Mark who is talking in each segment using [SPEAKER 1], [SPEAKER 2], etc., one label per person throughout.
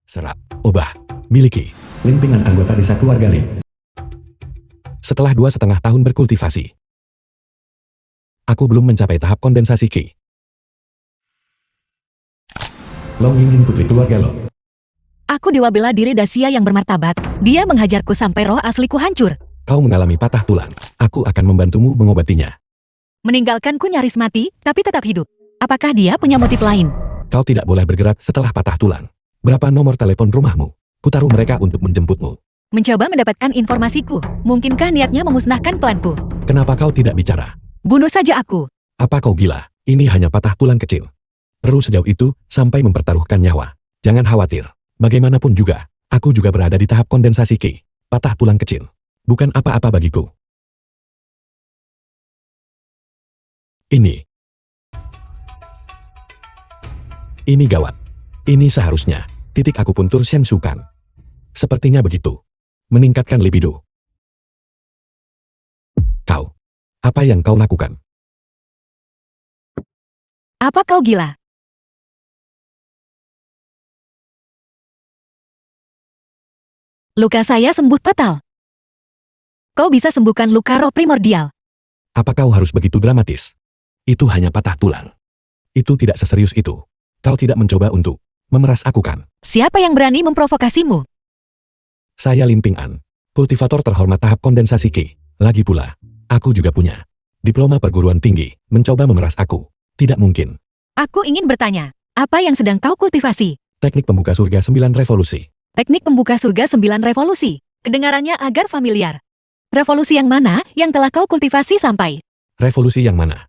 [SPEAKER 1] Serap, obah, miliki.
[SPEAKER 2] Limpingan anggota desa keluarga Lim.
[SPEAKER 1] Setelah 2,5 tahun berkultivasi, aku belum mencapai tahap kondensasi Ki.
[SPEAKER 2] Long Ying putri keluarga Lo.
[SPEAKER 3] Aku dewa bela diri Dacia yang bermartabat. Dia menghajarku sampai roh asliku hancur.
[SPEAKER 1] Kau mengalami patah tulang. Aku akan membantumu mengobatinya.
[SPEAKER 3] Meninggalkanku nyaris mati, tapi tetap hidup. Apakah dia punya motif lain?
[SPEAKER 1] Kau tidak boleh bergerak setelah patah tulang. Berapa nomor telepon rumahmu? Kutaruh mereka untuk menjemputmu.
[SPEAKER 3] Mencoba mendapatkan informasiku. Mungkinkah niatnya memusnahkan planku?
[SPEAKER 1] Kenapa kau tidak bicara?
[SPEAKER 3] Bunuh saja aku.
[SPEAKER 1] Apa kau gila? Ini hanya patah tulang kecil. Perlu sejauh itu sampai mempertaruhkan nyawa. Jangan khawatir. Bagaimanapun juga, aku juga berada di tahap kondensasi Ki. Patah tulang kecil. Bukan apa-apa bagiku. Ini gawat. Ini seharusnya. Titik akupuntur Shensukan. Sepertinya begitu. Meningkatkan libido. Kau. Apa yang kau lakukan?
[SPEAKER 3] Apa kau gila? Luka saya sembuh total. Kau bisa sembuhkan luka roh primordial.
[SPEAKER 1] Apa kau harus begitu dramatis? Itu hanya patah tulang. Itu tidak seserius itu. Kau tidak mencoba untuk memeras aku kan?
[SPEAKER 3] Siapa yang berani memprovokasimu?
[SPEAKER 1] Saya Lin Ping An, kultivator terhormat tahap kondensasi Ki. Lagi pula, aku juga punya diploma perguruan tinggi. Mencoba memeras aku. Tidak mungkin.
[SPEAKER 3] Aku ingin bertanya, apa yang sedang kau kultivasi?
[SPEAKER 1] Teknik pembuka surga 9 revolusi.
[SPEAKER 3] Teknik pembuka surga 9 revolusi. Kedengarannya agar familiar. Revolusi yang mana yang telah kau kultivasi sampai?
[SPEAKER 1] Revolusi yang mana?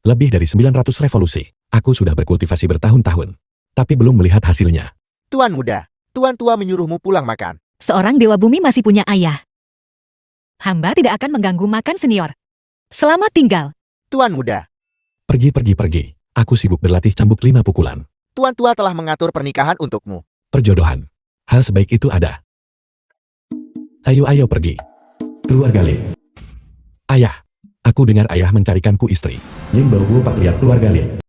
[SPEAKER 1] Lebih dari 900 revolusi. Aku sudah berkultivasi bertahun-tahun. Tapi belum melihat hasilnya.
[SPEAKER 4] Tuan muda, tuan tua menyuruhmu pulang makan.
[SPEAKER 3] Seorang dewa bumi masih punya ayah. Hamba tidak akan mengganggu makan senior. Selamat tinggal.
[SPEAKER 4] Tuan muda,
[SPEAKER 1] Pergi. Aku sibuk berlatih cambuk 5 pukulan.
[SPEAKER 4] tuan tua telah mengatur pernikahan untukmu.
[SPEAKER 1] Perjodohan. Hal sebaik itu ada. Ayo pergi.
[SPEAKER 2] Keluarga Lim.
[SPEAKER 1] Ayah. Aku dengar ayah mencarikanku istri.
[SPEAKER 2] Lim Baoguo patriark keluarga Lim.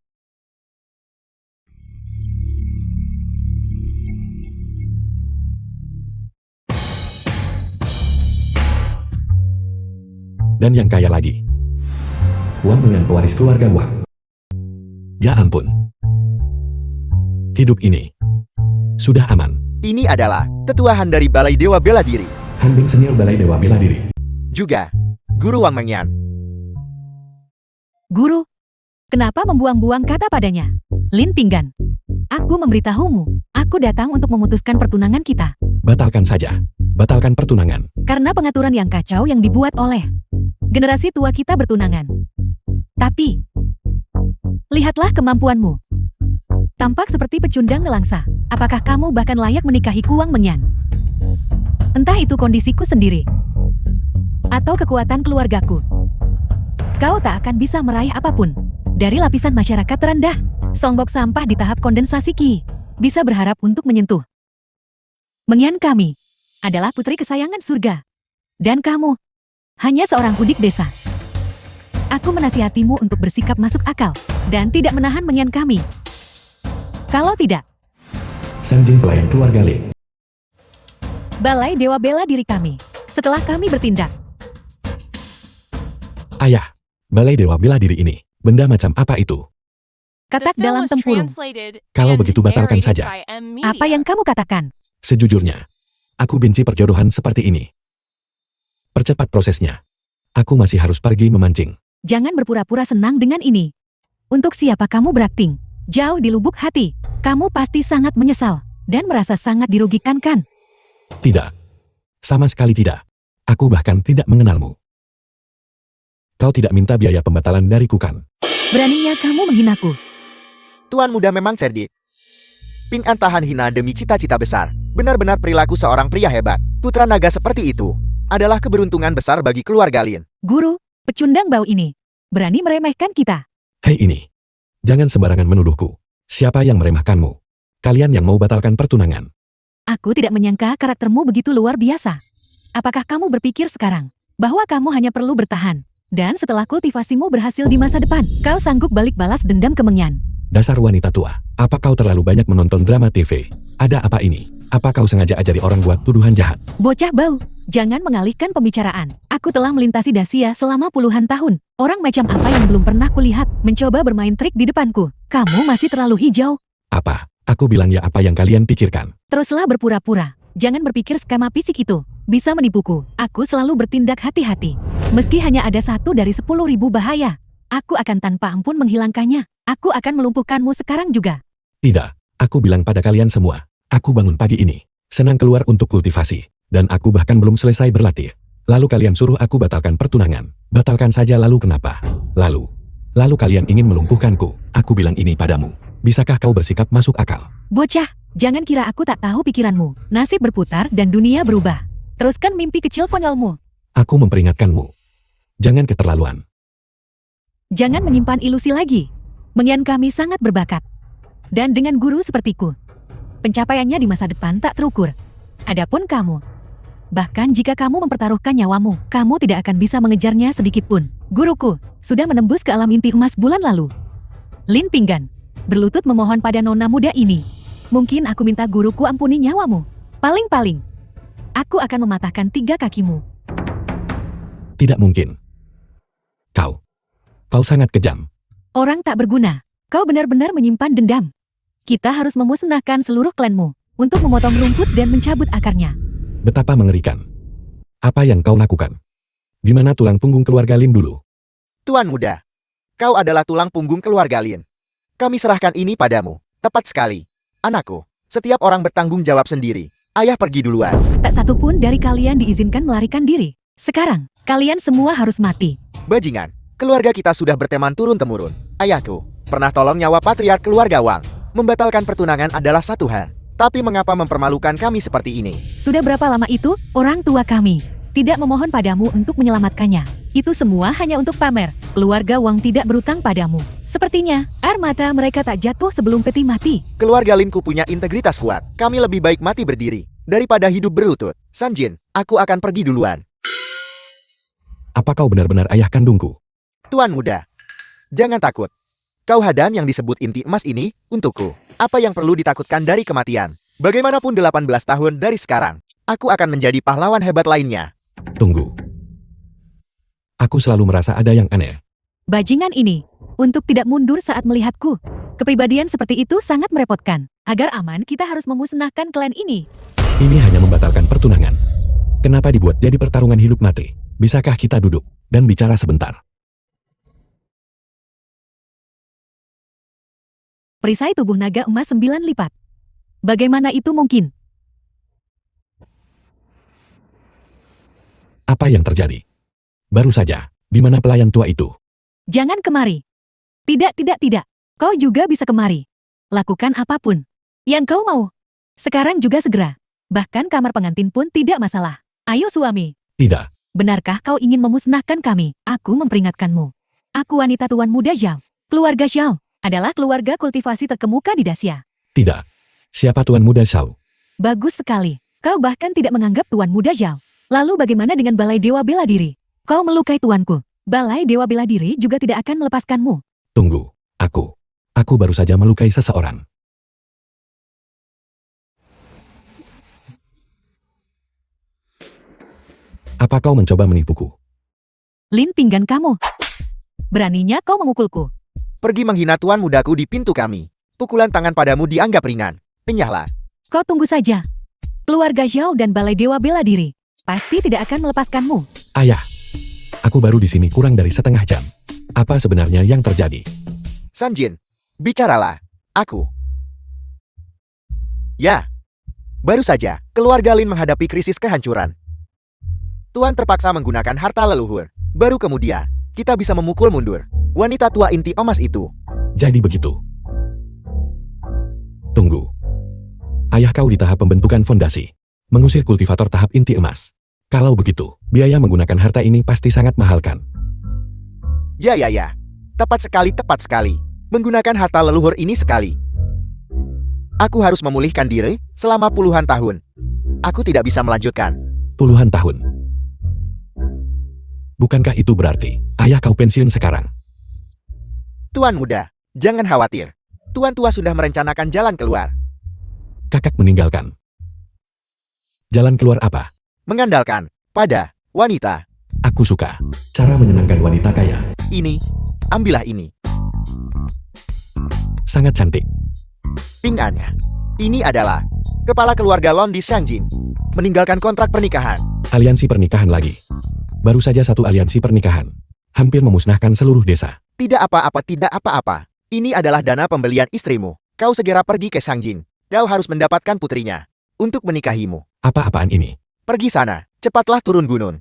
[SPEAKER 1] Dan yang kaya lagi.
[SPEAKER 2] Wang dengan pewaris keluarga Wang.
[SPEAKER 1] Ya ampun. Hidup ini sudah aman.
[SPEAKER 4] Ini adalah tetuahan dari Balai Dewa Bela Diri.
[SPEAKER 2] Han Bing senior Balai Dewa Bela Diri.
[SPEAKER 4] Juga, Guru Wang Mengyan.
[SPEAKER 3] Guru, kenapa membuang-buang kata padanya? Lin Pinggan, aku memberitahumu. Aku datang untuk memutuskan pertunangan kita.
[SPEAKER 1] Batalkan saja. Batalkan pertunangan.
[SPEAKER 3] Karena pengaturan yang kacau yang dibuat oleh generasi tua kita bertunangan. Tapi, lihatlah kemampuanmu. Tampak seperti pecundang nelangsa. Apakah kamu bahkan layak menikahi Wang Mengyan? Entah itu kondisiku sendiri, atau kekuatan keluargaku. Kau tak akan bisa meraih apapun. Dari lapisan masyarakat terendah, songbok sampah di tahap kondensasi Ki, bisa berharap untuk menyentuh. Mengyan kami adalah putri kesayangan surga. Dan kamu hanya seorang udik desa. Aku menasihatimu untuk bersikap masuk akal dan tidak menahan Mengyan kami. Kalau tidak,
[SPEAKER 2] Sanjing pelayan keluarga Lim.
[SPEAKER 3] Balai Dewa Bela Diri kami. Setelah kami bertindak,
[SPEAKER 1] Ayah. Balai Dewa Bela Diri ini. Benda macam apa itu?
[SPEAKER 3] katak dalam tempurung.
[SPEAKER 1] Kalau begitu batalkan saja.
[SPEAKER 3] Apa yang kamu katakan?
[SPEAKER 1] Sejujurnya, aku benci perjodohan seperti ini. Percepat prosesnya. Aku masih harus pergi memancing.
[SPEAKER 3] Jangan berpura-pura senang dengan ini. Untuk siapa kamu berakting? Jauh di lubuk hati, kamu pasti sangat menyesal dan merasa sangat dirugikan kan?
[SPEAKER 1] Tidak. Sama sekali tidak. Aku bahkan tidak mengenalmu. Kau tidak minta biaya pembatalan dariku kan?
[SPEAKER 3] Beraninya kamu menghinaku.
[SPEAKER 4] Tuan muda memang cerdik. Ping An tahan hina demi cita-cita besar. Benar-benar perilaku seorang pria hebat. Putra naga seperti itu adalah keberuntungan besar bagi keluarga Lin.
[SPEAKER 3] Guru, pecundang bau ini berani meremehkan kita.
[SPEAKER 1] Hei ini. Jangan sembarangan menuduhku. Siapa yang meremehkanmu? Kalian yang mau batalkan pertunangan.
[SPEAKER 3] Aku tidak menyangka karaktermu begitu luar biasa. Apakah kamu berpikir sekarang bahwa kamu hanya perlu bertahan? Dan setelah kultivasimu berhasil di masa depan, kau sanggup balik balas dendam ke Mengyan?
[SPEAKER 1] Dasar wanita tua. Apa kau terlalu banyak menonton drama TV? Ada apa ini? Apa kau sengaja ajari orang buat tuduhan jahat?
[SPEAKER 3] Bocah bau, jangan mengalihkan pembicaraan. Aku telah melintasi Dacia selama puluhan tahun. Orang macam apa yang belum pernah kulihat mencoba bermain trik di depanku? Kamu masih terlalu hijau.
[SPEAKER 1] Apa? Aku bilang ya apa yang kalian pikirkan.
[SPEAKER 3] Teruslah berpura-pura. Jangan berpikir skema fisik itu bisa menipuku. Aku selalu bertindak hati-hati. Meski hanya ada 1 dari 10.000 bahaya, aku akan tanpa ampun menghilangkannya. Aku akan melumpuhkanmu sekarang juga.
[SPEAKER 1] Tidak, aku bilang pada kalian semua. Aku bangun pagi ini, senang keluar untuk kultivasi, dan aku bahkan belum selesai berlatih. Lalu kalian suruh aku batalkan pertunangan. Batalkan saja lalu kenapa? Lalu kalian ingin melumpuhkanku. Aku bilang ini padamu. Bisakah kau bersikap masuk akal?
[SPEAKER 3] Bocah, jangan kira aku tak tahu pikiranmu. Nasib berputar dan dunia berubah. Teruskan mimpi kecil konyolmu.
[SPEAKER 1] Aku memperingatkanmu. Jangan keterlaluan.
[SPEAKER 3] Jangan menyimpan ilusi lagi. Mengian kami sangat berbakat. Dan dengan guru sepertiku, pencapaiannya di masa depan tak terukur. Adapun kamu, bahkan jika kamu mempertaruhkan nyawamu, kamu tidak akan bisa mengejarnya sedikit pun. Guruku sudah menembus ke alam inti emas bulan lalu. Lin Pinggan berlutut memohon pada nona muda ini. Mungkin aku minta guruku ampuni nyawamu. Paling-paling, aku akan mematahkan 3 kakimu.
[SPEAKER 1] Tidak mungkin. Kau sangat kejam.
[SPEAKER 3] Orang tak berguna. Kau benar-benar menyimpan dendam. Kita harus memusnahkan seluruh klanmu untuk memotong rumput dan mencabut akarnya.
[SPEAKER 1] Betapa mengerikan. Apa yang kau lakukan? Di mana tulang punggung keluarga Lin dulu?
[SPEAKER 4] Tuan muda, kau adalah tulang punggung keluarga Lin. Kami serahkan ini padamu. Tepat sekali. Anakku, setiap orang bertanggung jawab sendiri. Ayah pergi duluan.
[SPEAKER 3] Tak satu pun dari kalian diizinkan melarikan diri. Sekarang, kalian semua harus mati.
[SPEAKER 4] Bajingan, keluarga kita sudah berteman turun-temurun. Ayahku pernah tolong nyawa patriark keluarga Wang. Membatalkan pertunangan adalah satu hal. Tapi mengapa mempermalukan kami seperti ini?
[SPEAKER 3] Sudah berapa lama itu, orang tua kami tidak memohon padamu untuk menyelamatkannya. Itu semua hanya untuk pamer. Keluarga Wang tidak berutang padamu. Sepertinya, air mata mereka tak jatuh sebelum peti mati.
[SPEAKER 4] Keluarga Linku punya integritas kuat. Kami lebih baik mati berdiri daripada hidup berlutut. Sanjin, aku akan pergi duluan.
[SPEAKER 1] Apa kau benar-benar ayah kandungku?
[SPEAKER 4] Tuan muda, jangan takut. Kau hadan yang disebut inti emas ini untukku. Apa yang perlu ditakutkan dari kematian? Bagaimanapun 18 tahun dari sekarang, aku akan menjadi pahlawan hebat lainnya.
[SPEAKER 1] Tunggu. Aku selalu merasa ada yang aneh.
[SPEAKER 3] Bajingan ini, untuk tidak mundur saat melihatku. Kepribadian seperti itu sangat merepotkan. Agar aman, kita harus memusnahkan klan ini.
[SPEAKER 1] Ini hanya membatalkan pertunangan. Kenapa dibuat jadi pertarungan hidup mati? Bisakah kita duduk dan bicara sebentar?
[SPEAKER 3] Perisai tubuh naga emas 9 lipat. Bagaimana itu mungkin?
[SPEAKER 1] Apa yang terjadi? Baru saja, di mana pelayan tua itu?
[SPEAKER 3] Jangan kemari. Tidak. Kau juga bisa kemari. Lakukan apapun yang kau mau. Sekarang juga segera. Bahkan kamar pengantin pun tidak masalah. Ayo suami.
[SPEAKER 1] Tidak.
[SPEAKER 3] Benarkah kau ingin memusnahkan kami? Aku memperingatkanmu. Aku wanita tuan muda Zhao. Keluarga Zhao adalah keluarga kultivasi terkemuka di Dacia.
[SPEAKER 1] Tidak. Siapa tuan muda Zhao?
[SPEAKER 3] Bagus sekali. Kau bahkan tidak menganggap tuan muda Zhao. Lalu bagaimana dengan Balai Dewa Bela Diri? Kau melukai tuanku. Balai Dewa Bela Diri juga tidak akan melepaskanmu.
[SPEAKER 1] Tunggu. Aku baru saja melukai seseorang. Apa kau mencoba menipuku?
[SPEAKER 3] Lin Pinggan kamu. Beraninya kau memukulku.
[SPEAKER 4] Pergi menghina tuan mudaku di pintu kami. Pukulan tangan padamu dianggap ringan. Enyahlah.
[SPEAKER 3] Kau tunggu saja. Keluarga Zhao dan Balai Dewa Bela Diri pasti tidak akan melepaskanmu.
[SPEAKER 1] Ayah, aku baru di sini kurang dari setengah jam. Apa sebenarnya yang terjadi?
[SPEAKER 4] Sanjin, bicaralah. Aku. Ya. Baru saja, keluarga Lin menghadapi krisis kehancuran. Tuan terpaksa menggunakan harta leluhur. Baru kemudian, kita bisa memukul mundur wanita tua inti emas itu.
[SPEAKER 1] Jadi begitu. Tunggu. Ayah kau di tahap pembentukan fondasi. Mengusir kultivator tahap inti emas. Kalau begitu, biaya menggunakan harta ini pasti sangat mahal kan?
[SPEAKER 4] Ya. Tepat sekali. Menggunakan harta leluhur ini sekali. Aku harus memulihkan diri selama puluhan tahun. Aku tidak bisa melanjutkan.
[SPEAKER 1] Puluhan tahun. Bukankah itu berarti ayah kau pensiun sekarang?
[SPEAKER 4] Tuan muda, jangan khawatir. Tuan tua sudah merencanakan jalan keluar.
[SPEAKER 1] Kakak meninggalkan. Jalan keluar apa?
[SPEAKER 4] Mengandalkan pada wanita.
[SPEAKER 1] Aku suka.
[SPEAKER 2] Cara menyenangkan wanita kaya.
[SPEAKER 4] Ini, ambillah ini.
[SPEAKER 1] Sangat cantik.
[SPEAKER 4] Ping-annya. Ini adalah kepala keluarga Lon di Shangjin. Meninggalkan kontrak pernikahan.
[SPEAKER 1] Aliansi pernikahan lagi. Baru saja satu aliansi pernikahan. Hampir memusnahkan seluruh desa.
[SPEAKER 4] Tidak apa-apa, tidak apa-apa. Ini adalah dana pembelian istrimu. Kau segera pergi ke Shangjin. Kau harus mendapatkan putrinya untuk menikahimu.
[SPEAKER 1] Apa-apaan ini?
[SPEAKER 4] Pergi sana. Cepatlah turun gunung.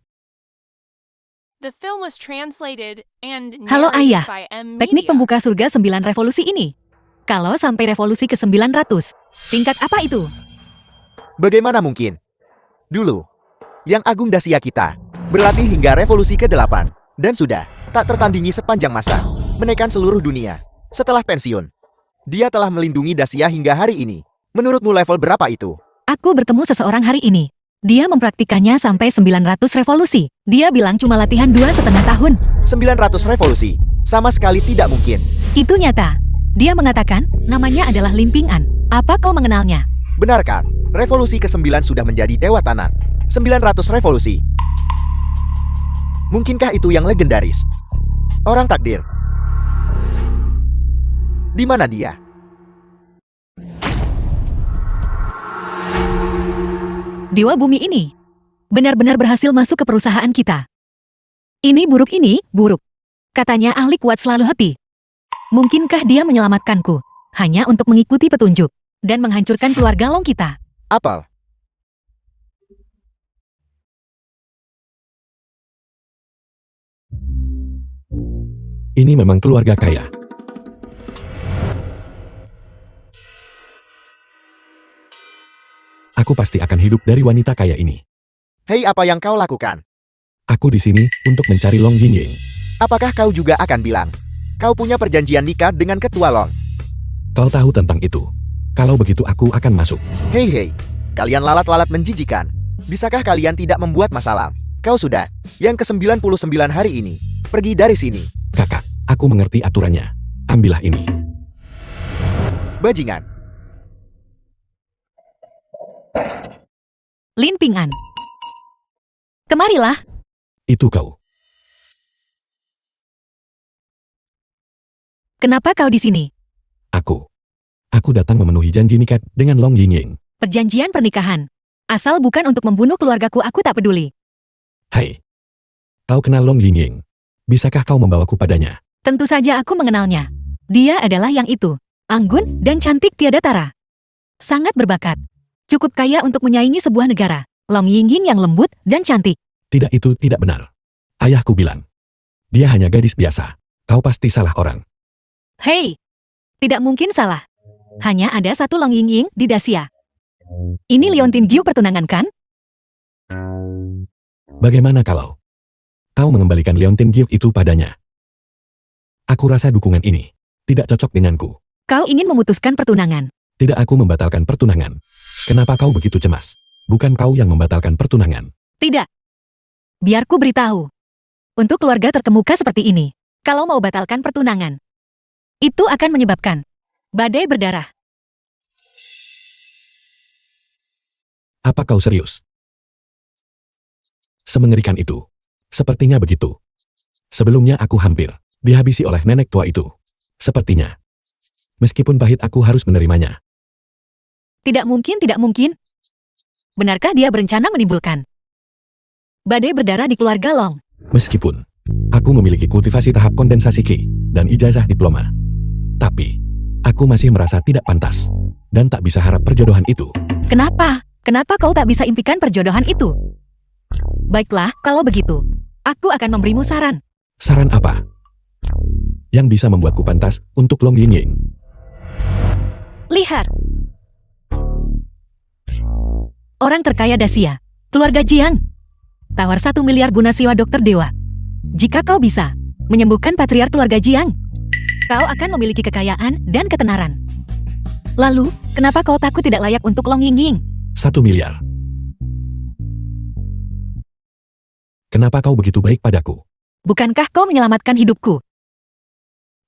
[SPEAKER 5] The film was translated and
[SPEAKER 3] Halo
[SPEAKER 5] narrated
[SPEAKER 3] ayah,
[SPEAKER 5] by M.
[SPEAKER 3] teknik
[SPEAKER 5] Media.
[SPEAKER 3] pembuka surga 9 revolusi ini. Kalau sampai revolusi ke-900, tingkat apa itu?
[SPEAKER 4] Bagaimana mungkin? Dulu, Yang Agung Dasia kita berlatih hingga revolusi ke-8 dan sudah tak tertandingi sepanjang masa, menekan seluruh dunia. Setelah pensiun, dia telah melindungi Dasia hingga hari ini. Menurutmu level berapa itu?
[SPEAKER 3] Aku bertemu seseorang hari ini. Dia mempraktikannya sampai 900 revolusi. Dia bilang cuma latihan 2,5 tahun.
[SPEAKER 4] 900 revolusi. Sama sekali tidak mungkin.
[SPEAKER 3] Itu nyata. Dia mengatakan, namanya adalah Limping An. Apa kau mengenalnya?
[SPEAKER 4] Benarkah? Revolusi ke-9 sudah menjadi Dewa Tanah. 900 revolusi. Mungkinkah itu yang legendaris? Orang takdir. Di mana dia?
[SPEAKER 3] Dewa bumi ini benar-benar berhasil masuk ke perusahaan kita. Ini buruk. Katanya ahli kuat selalu hati. Mungkinkah dia menyelamatkanku hanya untuk mengikuti petunjuk dan menghancurkan keluarga Long kita?
[SPEAKER 4] Apel.
[SPEAKER 1] Ini memang keluarga kaya. Aku pasti akan hidup dari wanita kaya ini.
[SPEAKER 4] Hei, apa yang kau lakukan?
[SPEAKER 1] Aku di sini untuk mencari Long Yingying.
[SPEAKER 4] Apakah kau juga akan bilang kau punya perjanjian nikah dengan ketua Long?
[SPEAKER 1] Kau tahu tentang itu. Kalau begitu aku akan masuk.
[SPEAKER 4] Hei, kalian lalat-lalat menjijikan. Bisakah kalian tidak membuat masalah? Kau sudah yang ke-99 hari ini. Pergi dari sini.
[SPEAKER 1] Kakak, aku mengerti aturannya. Ambillah ini.
[SPEAKER 4] Bajingan.
[SPEAKER 3] Limping An. Kemarilah.
[SPEAKER 1] Itu kau.
[SPEAKER 3] Kenapa kau di sini?
[SPEAKER 1] Aku datang memenuhi janji nikah dengan Long Yingying.
[SPEAKER 3] Perjanjian pernikahan. Asal bukan untuk membunuh keluargaku, aku tak peduli.
[SPEAKER 1] Hai. Kau kenal Long Yingying? Bisakah kau membawaku padanya?
[SPEAKER 3] Tentu saja aku mengenalnya. Dia adalah yang itu. Anggun dan cantik tiada tara. Sangat berbakat. Cukup kaya untuk menyaingi sebuah negara. Long Yingying yang lembut dan cantik.
[SPEAKER 1] Tidak, itu tidak benar. Ayahku bilang. Dia hanya gadis biasa. Kau pasti salah orang.
[SPEAKER 3] Hei, tidak mungkin salah. Hanya ada satu Long Yingying di Dacia. Ini Leontin Gyu pertunangan kan?
[SPEAKER 1] Bagaimana kalau kau mengembalikan Leontin Gyu itu padanya? Aku rasa dukungan ini tidak cocok denganku.
[SPEAKER 3] Kau ingin memutuskan pertunangan.
[SPEAKER 1] Tidak, aku membatalkan pertunangan. Kenapa kau begitu cemas? Bukan kau yang membatalkan pertunangan.
[SPEAKER 3] Tidak. Biarku beritahu. Untuk keluarga terkemuka seperti ini, kalau mau batalkan pertunangan, itu akan menyebabkan badai berdarah.
[SPEAKER 1] Apa kau serius? Semengerikan itu. Sepertinya begitu. Sebelumnya aku hampir dihabisi oleh nenek tua itu. Sepertinya. Meskipun pahit, aku harus menerimanya.
[SPEAKER 3] Tidak mungkin, tidak mungkin. Benarkah dia berencana menimbulkan badai berdarah di keluarga Long?
[SPEAKER 1] Meskipun aku memiliki kultivasi tahap kondensasi Qi dan ijazah diploma. Tapi, aku masih merasa tidak pantas. Dan tak bisa harap perjodohan itu.
[SPEAKER 3] Kenapa? Kenapa kau tak bisa impikan perjodohan itu? Baiklah, kalau begitu, aku akan memberimu saran.
[SPEAKER 1] Saran apa? Yang bisa membuatku pantas untuk Long Yingying.
[SPEAKER 3] Lihat. Orang terkaya Dacia, keluarga Jiang. Tawar 1 miliar guna siwa dokter dewa. Jika kau bisa menyembuhkan patriark keluarga Jiang, kau akan memiliki kekayaan dan ketenaran. Lalu, kenapa kau takut tidak layak untuk Long Yingying?
[SPEAKER 1] 1 miliar. Kenapa kau begitu baik padaku?
[SPEAKER 3] Bukankah kau menyelamatkan hidupku?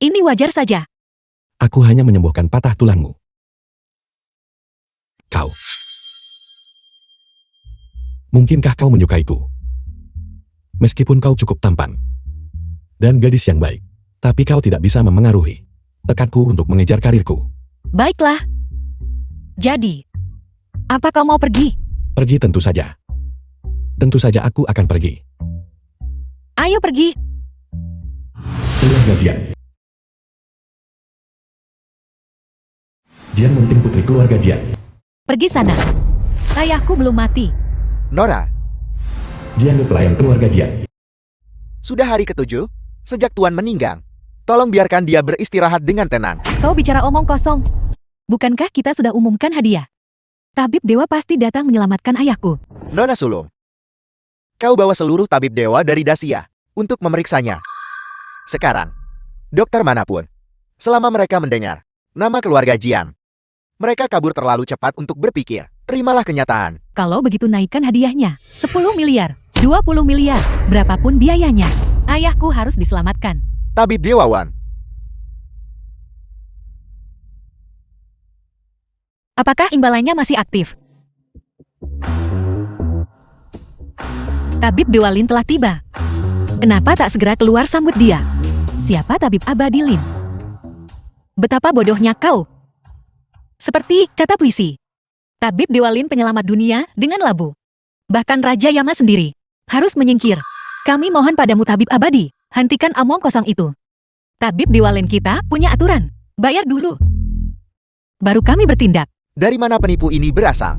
[SPEAKER 3] Ini wajar saja.
[SPEAKER 1] Aku hanya menyembuhkan patah tulangmu. Kau. Mungkinkah kau menyukaiku? Meskipun kau cukup tampan dan gadis yang baik, tapi kau tidak bisa memengaruhi tekadku untuk mengejar karirku.
[SPEAKER 3] Baiklah. Jadi, apa kau mau pergi?
[SPEAKER 1] Pergi tentu saja. Tentu saja aku akan pergi.
[SPEAKER 3] Ayo pergi.
[SPEAKER 2] Keluarga Jian. Jian memeting putri keluarga Jian.
[SPEAKER 3] Pergi sana. Ayahku belum mati.
[SPEAKER 4] Nora,
[SPEAKER 2] Jian pelayan keluarga Jian.
[SPEAKER 4] sudah hari ke-7 sejak Tuan meninggal. Tolong biarkan dia beristirahat dengan tenang.
[SPEAKER 3] Kau bicara omong kosong. Bukankah kita sudah umumkan hadiah? Tabib dewa pasti datang menyelamatkan ayahku.
[SPEAKER 4] Nona Sulung, kau bawa seluruh tabib dewa dari Dacia untuk memeriksanya. Sekarang, dokter manapun, selama mereka mendengar nama keluarga Jian, mereka kabur terlalu cepat untuk berpikir. Terimalah kenyataan.
[SPEAKER 3] Kalau begitu naikkan hadiahnya. 10 miliar, 20 miliar, berapapun biayanya. Ayahku harus diselamatkan.
[SPEAKER 4] Tabib Dewawan,
[SPEAKER 3] Apakah imbalannya masih aktif? Tabib Dewa Lin telah tiba. Kenapa tak segera keluar sambut dia? Siapa Tabib Abadi Lin? Betapa bodohnya kau. Seperti kata puisi. Tabib Dewa Lin penyelamat dunia dengan labu. Bahkan Raja Yama sendiri harus menyingkir. Kami mohon padamu Tabib Abadi, hentikan omong kosong itu. Tabib Dewa Lin kita punya aturan. Bayar dulu. Baru kami bertindak.
[SPEAKER 4] dari mana penipu ini berasal?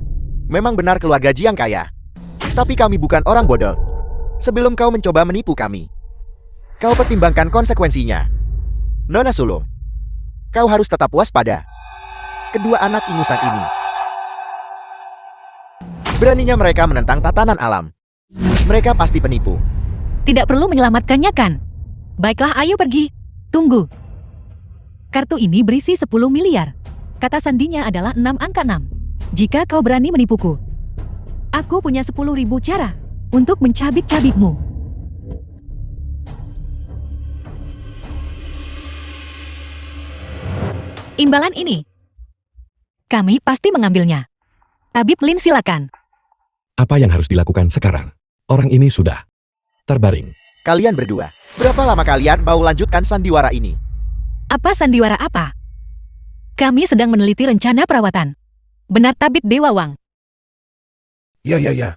[SPEAKER 4] Memang benar keluarga Jiang kaya. Tapi kami bukan orang bodoh. Sebelum kau mencoba menipu kami, kau pertimbangkan konsekuensinya. Nona Sulung, kau harus tetap waspada. Kedua anak ingusan ini, beraninya mereka menentang tatanan alam. Mereka pasti penipu.
[SPEAKER 3] Tidak perlu menyelamatkannya kan? Baiklah, ayo pergi. Tunggu. Kartu ini berisi 10 miliar. Kata sandinya adalah 6 angka 6. Jika kau berani menipuku, aku punya 10.000 cara untuk mencabik-cabikmu. Imbalan ini, kami pasti mengambilnya. Tabib Lin, silakan.
[SPEAKER 1] Apa yang harus dilakukan sekarang? Orang ini sudah terbaring.
[SPEAKER 4] Kalian berdua, berapa lama kalian mau lanjutkan sandiwara ini?
[SPEAKER 3] Apa sandiwara apa? Kami sedang meneliti rencana perawatan. Benar Tabib Dewa Wang?
[SPEAKER 6] Ya.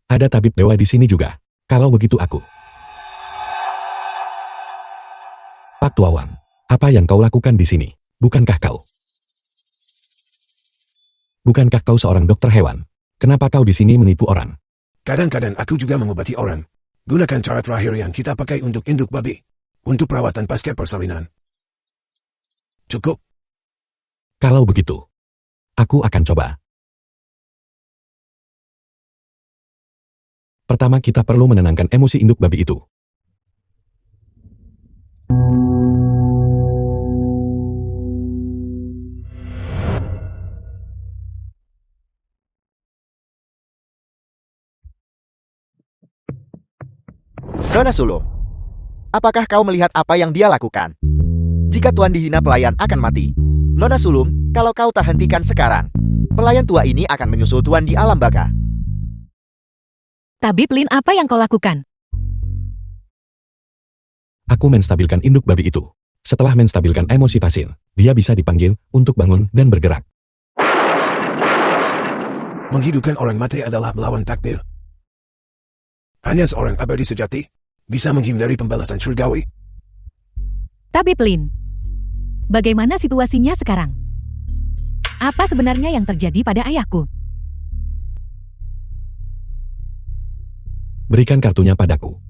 [SPEAKER 1] Ada tabib dewa di sini juga. Kalau begitu aku. Pak Tuawang, apa yang kau lakukan di sini? Bukankah kau seorang dokter hewan? Kenapa kau di sini menipu orang?
[SPEAKER 6] Kadang-kadang aku juga mengobati orang. Gunakan cara terakhir yang kita pakai untuk induk babi. Untuk perawatan pasca persalinan. Cukup.
[SPEAKER 1] Kalau begitu, aku akan coba. Pertama kita perlu menenangkan emosi induk babi itu.
[SPEAKER 4] Nona Sulung, apakah kau melihat apa yang dia lakukan? Jika Tuan dihina, pelayan akan mati. Nona Sulung, kalau kau tak hentikan sekarang, pelayan tua ini akan menyusul Tuan di alam baka.
[SPEAKER 3] Tabib Lin, apa yang kau lakukan?
[SPEAKER 1] Aku menstabilkan induk babi itu. Setelah menstabilkan emosi pasien, dia bisa dipanggil untuk bangun dan bergerak.
[SPEAKER 6] Menghidupkan orang mati adalah melawan takdir. Hanya seorang abadi sejati bisa menghindari pembalasan surgawi.
[SPEAKER 3] Tabib Lin, bagaimana situasinya sekarang? Apa sebenarnya yang terjadi pada ayahku?
[SPEAKER 1] Berikan kartunya padaku.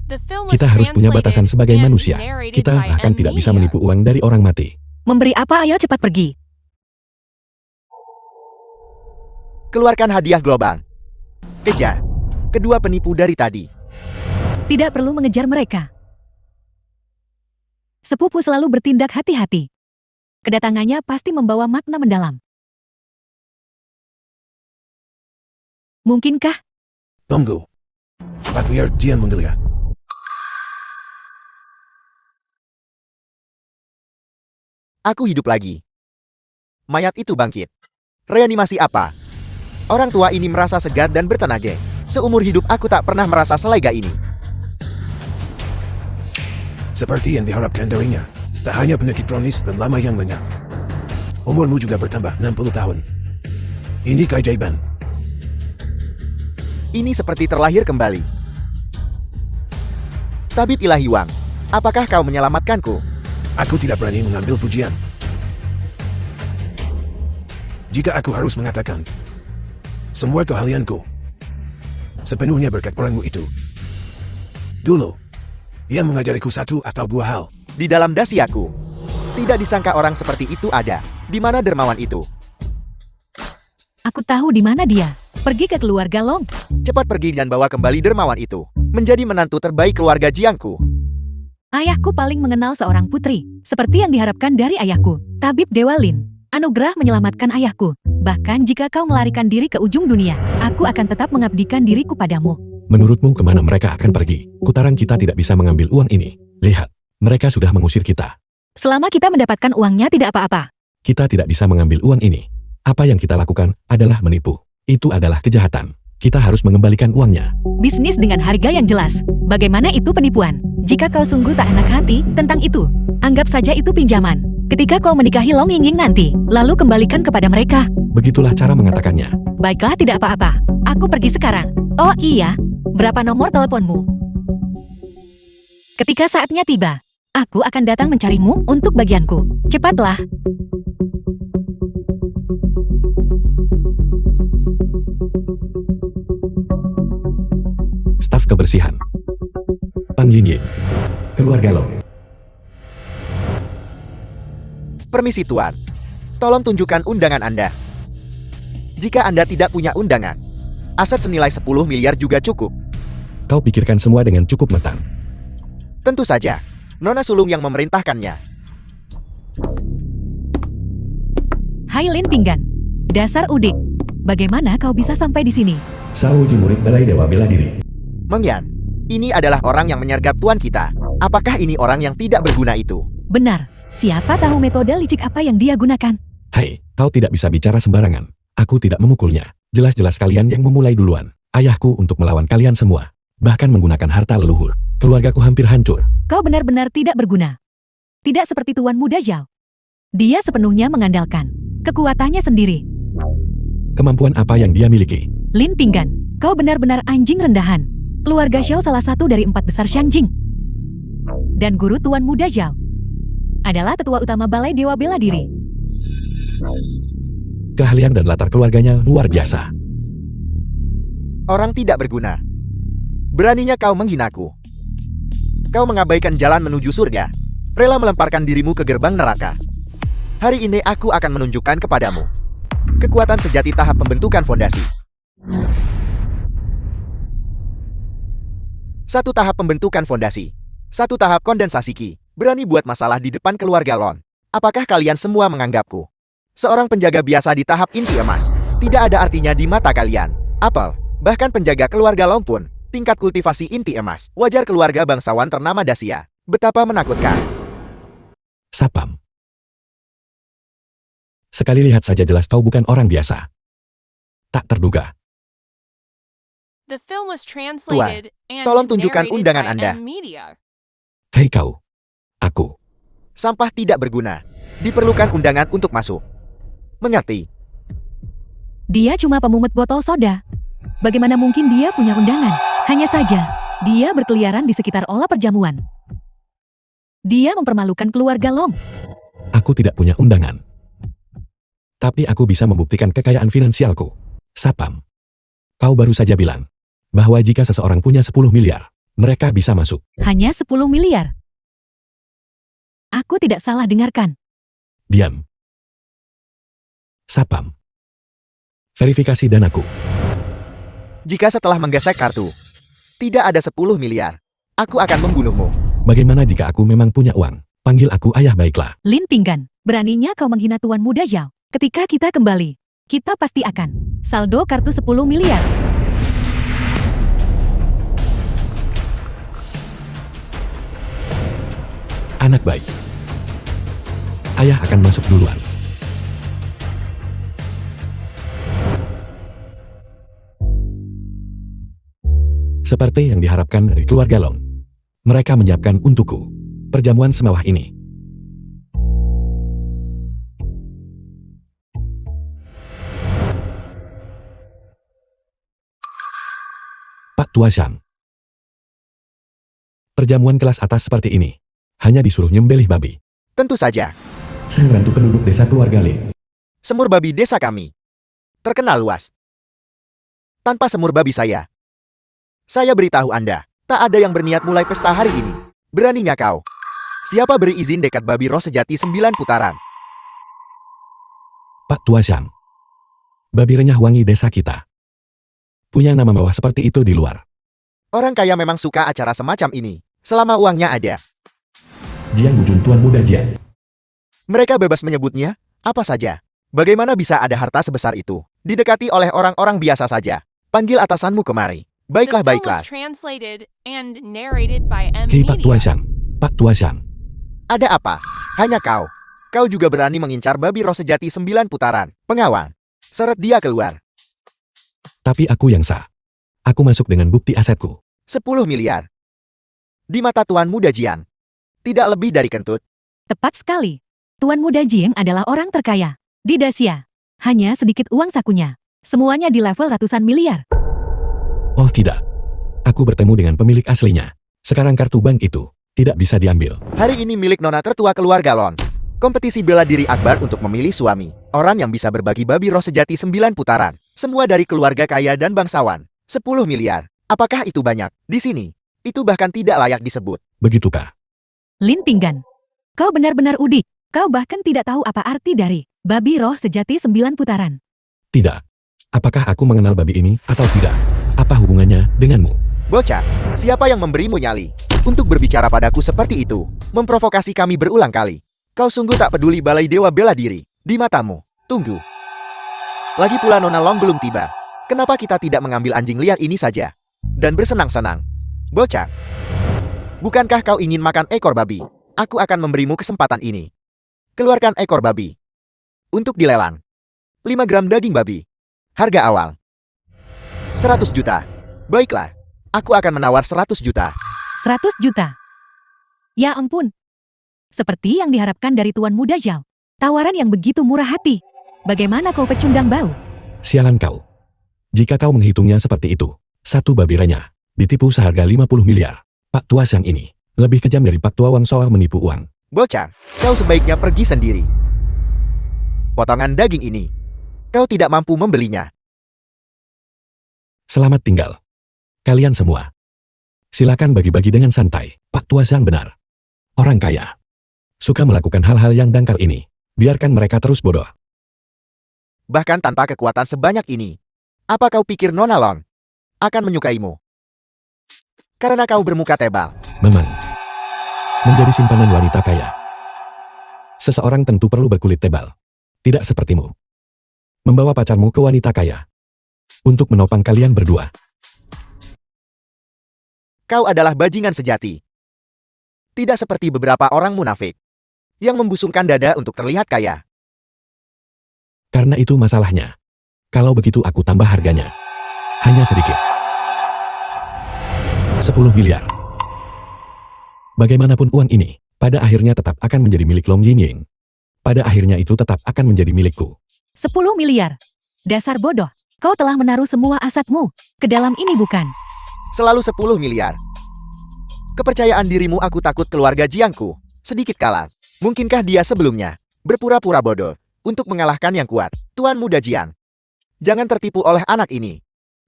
[SPEAKER 5] The film was
[SPEAKER 1] Kita harus punya batasan
[SPEAKER 5] translated
[SPEAKER 1] sebagai
[SPEAKER 5] and
[SPEAKER 1] manusia.
[SPEAKER 5] narrated
[SPEAKER 1] Kita
[SPEAKER 5] by
[SPEAKER 1] bahkan tidak bisa
[SPEAKER 5] Amelia.
[SPEAKER 1] menipu uang dari orang mati.
[SPEAKER 3] Memberi apa? Ayo cepat pergi.
[SPEAKER 4] Keluarkan hadiah gelombang. Kejar kedua penipu dari tadi.
[SPEAKER 3] Tidak perlu mengejar mereka. Sepupu selalu bertindak hati-hati. Kedatangannya pasti membawa makna mendalam. Mungkinkah?
[SPEAKER 6] Tunggu. Patriark Jian menggeliat.
[SPEAKER 4] Aku hidup lagi. Mayat itu bangkit. Reanimasi apa? Orang tua ini merasa segar dan bertenaga. Seumur hidup aku tak pernah merasa selega ini.
[SPEAKER 6] Seperti yang diharapkan darinya, tak hanya penyakit kronis dan lama yang lenyap. Umurmu juga bertambah 60 tahun. Ini keajaiban.
[SPEAKER 4] Ini seperti terlahir kembali. Tabib Ilahi Wang, apakah kau menyelamatkanku?
[SPEAKER 6] Aku tidak berani mengambil pujian. Jika aku harus mengatakan, semua keahlianku sepenuhnya berkat orangmu itu. Dulu, ia mengajariku satu atau dua hal.
[SPEAKER 4] Di dalam dasiaku. Tidak disangka orang seperti itu ada. Di mana dermawan itu?
[SPEAKER 3] Aku tahu di mana dia. Pergi ke keluarga Long.
[SPEAKER 4] Cepat pergi dan bawa kembali dermawan itu. Menjadi menantu terbaik keluarga Jiangku.
[SPEAKER 3] Ayahku paling mengenal seorang putri, seperti yang diharapkan dari ayahku, Tabib Dewa Lin. Anugerah menyelamatkan ayahku. Bahkan jika kau melarikan diri ke ujung dunia, aku akan tetap mengabdikan diriku padamu.
[SPEAKER 1] Menurutmu kemana mereka akan pergi? Kutaran kita tidak bisa mengambil uang ini. Lihat, mereka sudah mengusir kita.
[SPEAKER 3] Selama kita mendapatkan uangnya tidak apa-apa.
[SPEAKER 1] Kita tidak bisa mengambil uang ini. Apa yang kita lakukan adalah menipu. Itu adalah kejahatan. Kita harus mengembalikan uangnya.
[SPEAKER 3] Bisnis dengan harga yang jelas. Bagaimana itu penipuan? Jika kau sungguh tak enak hati tentang itu, anggap saja itu pinjaman. Ketika kau menikahi Long Yingying nanti, lalu kembalikan kepada mereka.
[SPEAKER 1] Begitulah cara mengatakannya.
[SPEAKER 3] Baiklah, tidak apa-apa. Aku pergi sekarang. Oh iya, berapa nomor teleponmu? Ketika saatnya tiba, aku akan datang mencarimu untuk bagianku. Cepatlah.
[SPEAKER 1] Staf kebersihan. Pang Yingying.
[SPEAKER 2] Keluarga Long.
[SPEAKER 4] Permisi Tuan. Tolong tunjukkan undangan Anda. Jika Anda tidak punya undangan, aset senilai 10 miliar juga cukup.
[SPEAKER 1] Kau pikirkan semua dengan cukup matang.
[SPEAKER 4] Tentu saja, Nona Sulung yang memerintahkannya.
[SPEAKER 3] Hai Lin Pinggan. Dasar udik. Bagaimana kau bisa sampai di sini?
[SPEAKER 2] Sao Ji murid Balai Dewa Bela Diri.
[SPEAKER 4] Meng Yan, ini adalah orang yang menyergap Tuan kita. Apakah ini orang yang tidak berguna itu?
[SPEAKER 3] Benar. Siapa tahu metode licik apa yang dia gunakan?
[SPEAKER 1] Hai, kau tidak bisa bicara sembarangan. Aku tidak memukulnya. Jelas-jelas kalian yang memulai duluan. Ayahku untuk melawan kalian semua. Bahkan menggunakan harta leluhur. Keluargaku hampir hancur.
[SPEAKER 3] Kau benar-benar tidak berguna. Tidak seperti Tuan Muda Zhao. Dia sepenuhnya mengandalkan kekuatannya sendiri.
[SPEAKER 1] Kemampuan apa yang dia miliki?
[SPEAKER 3] Lin Pinggan, kau benar-benar anjing rendahan. Keluarga Xiao salah satu dari 4 besar Xiangjing. Dan guru Tuan Muda Zhao adalah tetua utama Balai Dewa Bela Diri.
[SPEAKER 1] Keahlian dan latar keluarganya luar biasa.
[SPEAKER 4] Orang tidak berguna. Beraninya kau menghinaku. Kau mengabaikan jalan menuju surga. Rela melemparkan dirimu ke gerbang neraka. Hari ini aku akan menunjukkan kepadamu kekuatan sejati tahap pembentukan fondasi. Satu tahap pembentukan fondasi. Satu tahap kondensasi Qi. Berani buat masalah di depan keluarga Lon. Apakah kalian semua menganggapku seorang penjaga biasa di tahap inti emas? Tidak ada artinya di mata kalian. Apel, bahkan penjaga keluarga Long pun tingkat kultivasi inti emas. Wajar keluarga bangsawan ternama Dacia. Betapa menakutkan.
[SPEAKER 1] Sapam. Sekali lihat saja jelas kau bukan orang biasa. Tak terduga.
[SPEAKER 5] The film was translated and
[SPEAKER 4] tolong tunjukkan
[SPEAKER 5] narrated
[SPEAKER 4] undangan
[SPEAKER 5] by
[SPEAKER 4] Anda.
[SPEAKER 5] Media.
[SPEAKER 1] Hei kau. Aku.
[SPEAKER 4] Sampah tidak berguna. Diperlukan undangan untuk masuk. Mengerti?
[SPEAKER 3] Dia cuma pemungut botol soda. Bagaimana mungkin dia punya undangan? Hanya saja, dia berkeliaran di sekitar olah perjamuan. Dia mempermalukan keluarga Long.
[SPEAKER 1] Aku tidak punya undangan. Tapi aku bisa membuktikan kekayaan finansialku. Sapam. Kau baru saja bilang bahwa jika seseorang punya 10 miliar, mereka bisa masuk.
[SPEAKER 3] Hanya 10 miliar. Aku tidak salah dengarkan.
[SPEAKER 1] Diam. Sapam. Verifikasi danaku.
[SPEAKER 4] Jika setelah menggesek kartu, tidak ada 10 miliar, aku akan membunuhmu.
[SPEAKER 1] Bagaimana jika aku memang punya uang? Panggil aku ayah baiklah.
[SPEAKER 3] Lin Pinggan, beraninya kau menghina Tuan Muda Zhao. Ketika kita kembali, kita pasti akan saldo kartu 10 miliar.
[SPEAKER 1] Anak baik. Ayah akan masuk duluan. Seperti yang diharapkan dari keluarga Long. Mereka menyiapkan untukku perjamuan semewah ini. Pak Tua Shang. Perjamuan kelas atas seperti ini. Hanya disuruh nyembelih babi.
[SPEAKER 4] Tentu saja,
[SPEAKER 2] Sang Ratu penduduk desa keluarga Lin.
[SPEAKER 4] semur babi desa kami terkenal luas. Tanpa semur babi saya beritahu Anda, tak ada yang berniat mulai pesta hari ini. Beraninya kau? Siapa beri izin dekat babi roh sejati 9 putaran?
[SPEAKER 1] Pak Tua Shang. Babi renyah wangi desa kita. Punya nama mewah seperti itu di luar.
[SPEAKER 4] Orang kaya memang suka acara semacam ini, selama uangnya ada.
[SPEAKER 2] Jiang Bujun Tuan Muda Jiang.
[SPEAKER 4] Mereka bebas menyebutnya apa saja. Bagaimana bisa ada harta sebesar itu didekati oleh orang-orang biasa saja? Panggil atasanmu kemari.
[SPEAKER 5] The
[SPEAKER 4] Baiklah,
[SPEAKER 5] film
[SPEAKER 4] baiklah.
[SPEAKER 5] was translated and narrated by M.
[SPEAKER 1] Hei Pak Tua
[SPEAKER 5] Media.
[SPEAKER 1] Shang. Pak Tua Shang.
[SPEAKER 4] Ada apa? Hanya kau. Kau juga berani mengincar babi roh sejati 9 putaran. Pengawang. Seret dia keluar.
[SPEAKER 1] Tapi aku yang sah. Aku masuk dengan bukti asetku.
[SPEAKER 4] 10 miliar. Di mata Tuan Muda Jiang. Tidak lebih dari kentut.
[SPEAKER 3] Tepat sekali. Tuan Muda Jiang adalah orang terkaya di Dacia. Hanya sedikit uang sakunya. Semuanya di level ratusan miliar.
[SPEAKER 1] Oh tidak. Aku bertemu dengan pemilik aslinya. Sekarang kartu bank itu tidak bisa diambil.
[SPEAKER 4] Hari ini milik nona tertua keluarga Lon. Kompetisi bela diri akbar untuk memilih suami. Orang yang bisa berbagi babi roh sejati 9 putaran. Semua dari keluarga kaya dan bangsawan. 10 miliar. Apakah itu banyak? Di sini, itu bahkan tidak layak disebut.
[SPEAKER 1] Begitukah?
[SPEAKER 3] Lin Pinggan. Kau benar-benar udik. Kau bahkan tidak tahu apa arti dari babi roh sejati 9 putaran.
[SPEAKER 1] Tidak. Apakah aku mengenal babi ini atau tidak? Apa hubungannya denganmu?
[SPEAKER 4] Bocah, siapa yang memberimu nyali? Untuk berbicara padaku seperti itu, memprovokasi kami berulang kali. Kau sungguh tak peduli balai dewa bela diri. Di matamu, tunggu. Lagi pula Nona Long belum tiba. Kenapa kita tidak mengambil anjing liar ini saja? Dan bersenang-senang. Bocah, bukankah kau ingin makan ekor babi? Aku akan memberimu kesempatan ini. Keluarkan ekor babi. Untuk dilelang. 5 gram daging babi. Harga awal 100 juta. Baiklah, aku akan menawar 100 juta.
[SPEAKER 3] 100 juta. Ya ampun. Seperti yang diharapkan dari Tuan Muda Zhao. Tawaran yang begitu murah hati. Bagaimana kau pecundang bau?
[SPEAKER 1] Sialan kau. Jika kau menghitungnya seperti itu, satu babi renyah ditipu seharga 50 miliar. Pak Tua Shang ini lebih kejam dari Pak Tua Wang soal menipu uang.
[SPEAKER 4] Bocah, kau sebaiknya pergi sendiri. Potongan daging ini, kau tidak mampu membelinya.
[SPEAKER 1] Selamat tinggal. Kalian semua. Silakan bagi-bagi dengan santai. Pak Tua Shang benar. Orang kaya suka melakukan hal-hal yang dangkal ini. Biarkan mereka terus bodoh.
[SPEAKER 4] Bahkan tanpa kekuatan sebanyak ini. Apa kau pikir Nona Long akan menyukaimu? Karena kau bermuka tebal.
[SPEAKER 1] Memang. Menjadi simpanan wanita kaya. Seseorang tentu perlu berkulit tebal. Tidak sepertimu. Membawa pacarmu ke wanita kaya. Untuk menopang kalian berdua.
[SPEAKER 4] Kau adalah bajingan sejati. Tidak seperti beberapa orang munafik yang membusungkan dada untuk terlihat kaya.
[SPEAKER 1] Karena itu masalahnya. Kalau begitu aku tambah harganya. Hanya sedikit. 10 miliar. Bagaimanapun uang ini, pada akhirnya tetap akan menjadi milik Long Yingying. Pada akhirnya itu tetap akan menjadi milikku.
[SPEAKER 3] 10 miliar. Dasar bodoh. Kau telah menaruh semua asetmu ke dalam ini bukan?
[SPEAKER 4] Selalu 10 miliar. Kepercayaan dirimu aku takut keluarga Jiangku. Sedikit kalah. Mungkinkah dia sebelumnya berpura-pura bodoh untuk mengalahkan yang kuat, Tuan Muda Jiang? Jangan tertipu oleh anak ini.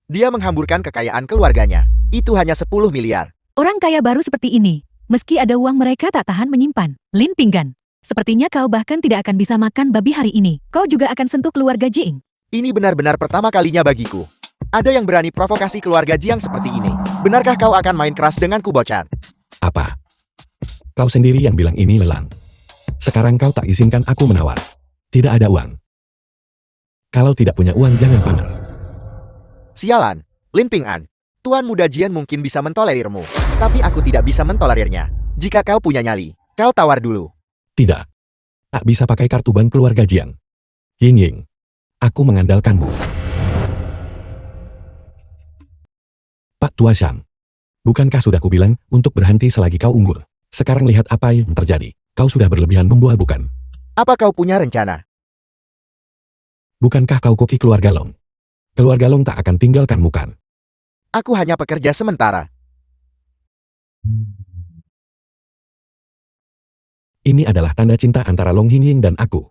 [SPEAKER 4] Dia menghamburkan kekayaan keluarganya. Itu hanya 10 miliar.
[SPEAKER 3] Orang kaya baru seperti ini. Meski ada uang mereka tak tahan menyimpan. Lin Pinggan. Sepertinya kau bahkan tidak akan bisa makan babi hari ini. Kau juga akan sentuh keluarga Jing.
[SPEAKER 4] Ini benar-benar pertama kalinya bagiku. Ada yang berani provokasi keluarga Jiang seperti ini. Benarkah kau akan main keras denganku, bocah?
[SPEAKER 1] Apa? Kau sendiri yang bilang ini lelang. Sekarang kau tak izinkan aku menawar. Tidak ada uang. Kalau tidak punya uang jangan pamer.
[SPEAKER 4] Sialan, Lin Ping'an. Tuan Muda Jian mungkin bisa mentolerirmu. Tapi aku tidak bisa mentolerirnya. Jika kau punya nyali, kau tawar dulu.
[SPEAKER 1] Tidak. Tak bisa pakai kartu bank keluarga Jiang. Ying-Ying. Aku mengandalkanmu. Pak Tua Shang. Bukankah sudah kubilang untuk berhenti selagi kau unggul? Sekarang lihat apa yang terjadi. Kau sudah berlebihan membual bukan?
[SPEAKER 4] Apa kau punya rencana?
[SPEAKER 1] Bukankah kau koki keluarga Long? Keluarga Long tak akan tinggalkanmu kan?
[SPEAKER 4] Aku hanya pekerja sementara.
[SPEAKER 1] Ini adalah tanda cinta antara Long Hingying dan aku.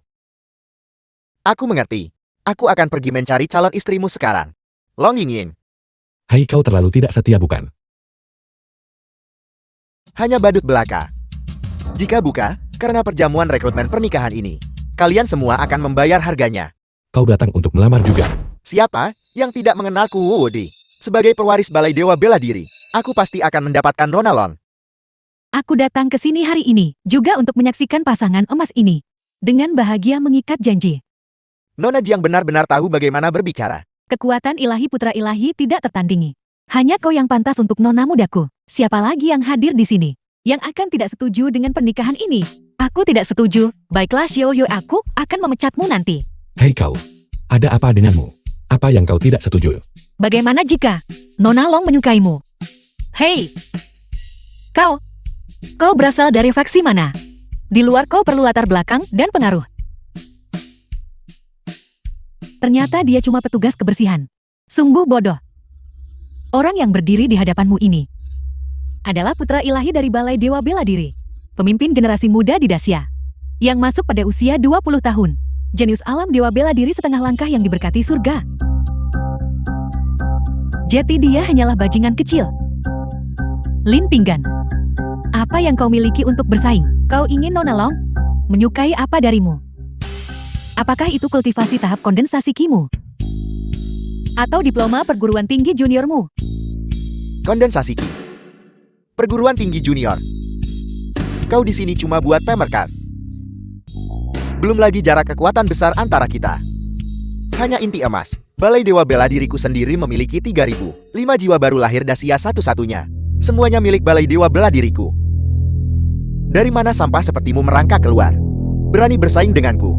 [SPEAKER 4] Aku mengerti. Aku akan pergi mencari calon istrimu sekarang. Long Yingying.
[SPEAKER 1] Hai, kau terlalu tidak setia bukan?
[SPEAKER 4] Hanya badut belaka. Jika buka, karena perjamuan rekrutmen pernikahan ini, kalian semua akan membayar harganya.
[SPEAKER 1] Kau datang untuk melamar juga.
[SPEAKER 4] Siapa yang tidak mengenalku Wuwudi? Sebagai pewaris Balai Dewa Bela Diri, aku pasti akan mendapatkan Nona Long.
[SPEAKER 3] Aku datang ke sini hari ini juga untuk menyaksikan pasangan emas ini. Dengan bahagia mengikat janji.
[SPEAKER 4] Nona Jiang benar-benar tahu bagaimana berbicara.
[SPEAKER 3] Kekuatan ilahi putra ilahi tidak tertandingi. Hanya kau yang pantas untuk nona mudaku. Siapa lagi yang hadir di sini? Yang akan tidak setuju dengan pernikahan ini? Aku tidak setuju. Baiklah Xiao Yue, aku akan memecatmu nanti.
[SPEAKER 1] Hei kau, ada apa denganmu? Apa yang kau tidak setuju?
[SPEAKER 3] Bagaimana jika Nona Long menyukaimu? Hei! Kau berasal dari faksi mana? Di luar kau perlu latar belakang dan pengaruh. Ternyata dia cuma petugas kebersihan. Sungguh bodoh. Orang yang berdiri di hadapanmu ini adalah putra ilahi dari Balai Dewa Bela Diri. Pemimpin generasi muda di Dacia. Yang masuk pada usia 20 tahun. Jenius alam Dewa Bela Diri setengah langkah yang diberkati surga. Jadi dia hanyalah bajingan kecil. Lin Pinggan. Apa yang kau miliki untuk bersaing? Kau ingin Nona Long? Menyukai apa darimu? Apakah itu kultivasi tahap kondensasi Kimu? Atau diploma perguruan tinggi juniormu?
[SPEAKER 4] Kondensasi Ki. Perguruan tinggi junior. Kau di sini cuma buat pamerkan. Belum lagi jarak kekuatan besar antara kita. Hanya inti emas. Balai Dewa Bela Diriku sendiri memiliki 3.000. 5 jiwa baru lahir Dacia satu-satunya. Semuanya milik Balai Dewa Bela Diriku. Dari mana sampah sepertimu merangkak keluar? Berani bersaing denganku?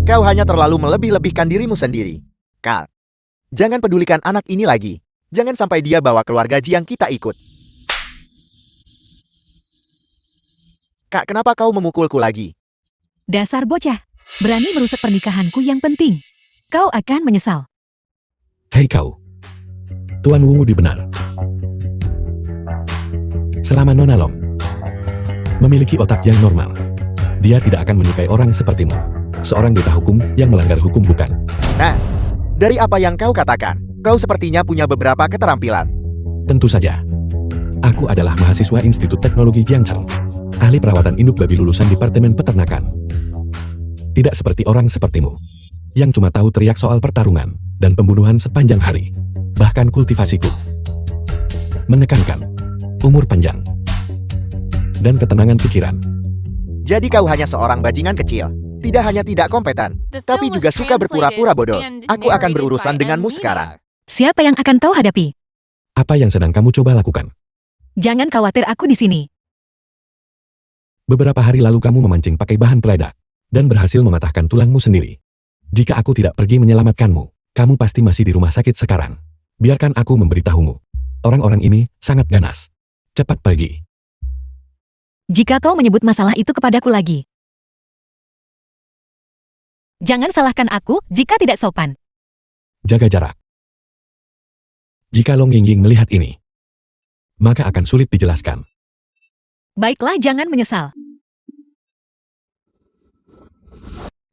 [SPEAKER 4] Kau hanya terlalu melebih-lebihkan dirimu sendiri. Kal, jangan pedulikan anak ini lagi. Jangan sampai dia bawa keluarga Jiang kita ikut. Kak, kenapa kau memukulku lagi?
[SPEAKER 3] Dasar bocah, berani merusak pernikahanku yang penting. Kau akan menyesal.
[SPEAKER 1] Hei kau, Tuan Wu benar. Selama Nona Long memiliki otak yang normal, dia tidak akan menyukai orang sepertimu. Seorang duta hukum yang melanggar hukum bukan?
[SPEAKER 4] Nah, dari apa yang kau katakan, kau sepertinya punya beberapa keterampilan.
[SPEAKER 1] Tentu saja. Aku adalah mahasiswa Institut Teknologi Jiangcheng, ahli perawatan induk babi lulusan Departemen Peternakan. Tidak seperti orang sepertimu, yang cuma tahu teriak soal pertarungan dan pembunuhan sepanjang hari. Bahkan kultivasiku menekankan umur panjang dan ketenangan pikiran.
[SPEAKER 4] Jadi kau hanya seorang bajingan kecil. Tidak hanya tidak kompeten, tapi juga suka berpura-pura bodoh. Aku akan berurusan denganmu sekarang.
[SPEAKER 3] Siapa yang akan kau hadapi?
[SPEAKER 1] Apa yang sedang kamu coba lakukan?
[SPEAKER 3] Jangan khawatir, aku di sini.
[SPEAKER 1] Beberapa hari lalu kamu memancing pakai bahan peledak dan berhasil mematahkan tulangmu sendiri. Jika aku tidak pergi menyelamatkanmu, kamu pasti masih di rumah sakit sekarang. Biarkan aku memberitahumu. Orang-orang ini sangat ganas. Cepat pergi.
[SPEAKER 3] Jika kau menyebut masalah itu kepadaku lagi, jangan salahkan aku jika tidak sopan.
[SPEAKER 1] Jaga jarak. Jika Long Yingying melihat ini, maka akan sulit dijelaskan.
[SPEAKER 3] Baiklah, jangan menyesal.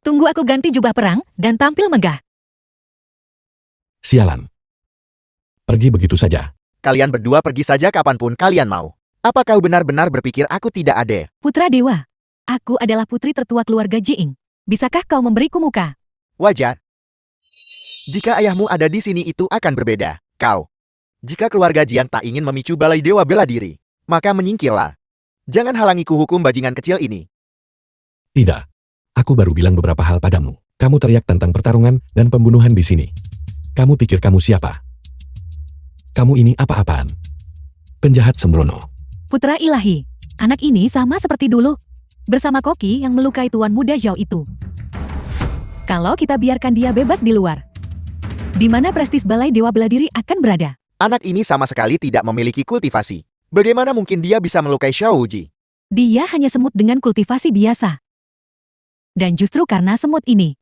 [SPEAKER 3] Tunggu aku ganti jubah perang dan tampil megah.
[SPEAKER 1] Sialan. Pergi begitu saja.
[SPEAKER 4] Kalian berdua pergi saja kapanpun kalian mau. Apa kau benar-benar berpikir aku tidak adil?
[SPEAKER 3] Putra Dewa, aku adalah putri tertua keluarga Jiing. Bisakah kau memberiku muka?
[SPEAKER 4] Wajar. Jika ayahmu ada di sini itu akan berbeda. Kau. Jika keluarga Jiang tak ingin memicu Balai Dewa Bela Diri, maka menyingkirlah. Jangan halangiku hukum bajingan kecil ini.
[SPEAKER 1] Tidak. Aku baru bilang beberapa hal padamu. Kamu teriak tentang pertarungan dan pembunuhan di sini. Kamu pikir kamu siapa? Kamu ini apa-apaan? Penjahat sembrono.
[SPEAKER 3] Putra ilahi, anak ini sama seperti dulu. Bersama Koki yang melukai tuan muda Zhao itu. Kalau kita biarkan dia bebas di luar, di mana prestis Balai Dewa Bela Diri akan berada?
[SPEAKER 4] Anak ini sama sekali tidak memiliki kultivasi. Bagaimana mungkin dia bisa melukai Xiao Wuji?
[SPEAKER 3] Dia hanya semut dengan kultivasi biasa. Dan justru karena semut ini,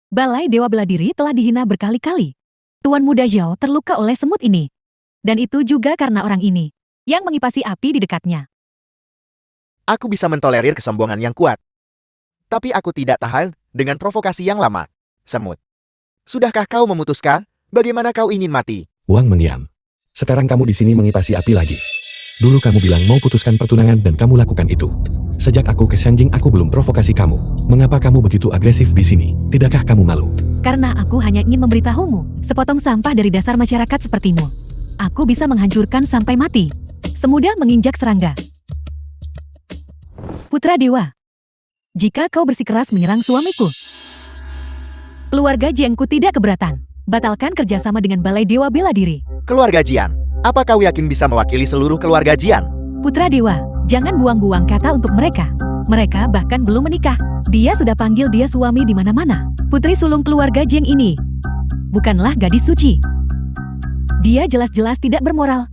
[SPEAKER 3] Balai Dewa Bela Diri telah dihina berkali-kali. Tuan Muda Zhao terluka oleh semut ini. Dan itu juga karena orang ini, yang mengipasi api di dekatnya.
[SPEAKER 4] Aku bisa mentolerir kesombongan yang kuat. Tapi aku tidak tahan dengan provokasi yang lama. Semut. Sudahkah kau memutuskan bagaimana kau ingin mati?
[SPEAKER 1] Wang mendiam. Sekarang kamu di sini mengipasi api lagi. Dulu kamu bilang mau putuskan pertunangan dan kamu lakukan itu. Sejak aku ke Shanjing aku belum provokasi kamu. Mengapa kamu begitu agresif di sini? Tidakkah kamu malu?
[SPEAKER 3] Karena aku hanya ingin memberitahumu, sepotong sampah dari dasar masyarakat sepertimu. Aku bisa menghancurkan sampai mati. Semudah menginjak serangga. Putra Dewa, jika kau bersikeras menyerang suamiku, keluarga Jiangku tidak keberatan. Batalkan kerjasama dengan Balai Dewa Bela Diri.
[SPEAKER 4] Keluarga Jian, apa kau yakin bisa mewakili seluruh keluarga Jian?
[SPEAKER 3] Putra Dewa, jangan buang-buang kata untuk mereka. Mereka bahkan belum menikah. Dia sudah panggil dia suami di mana-mana. Putri sulung keluarga Jiang ini bukanlah gadis suci. Dia jelas-jelas tidak bermoral,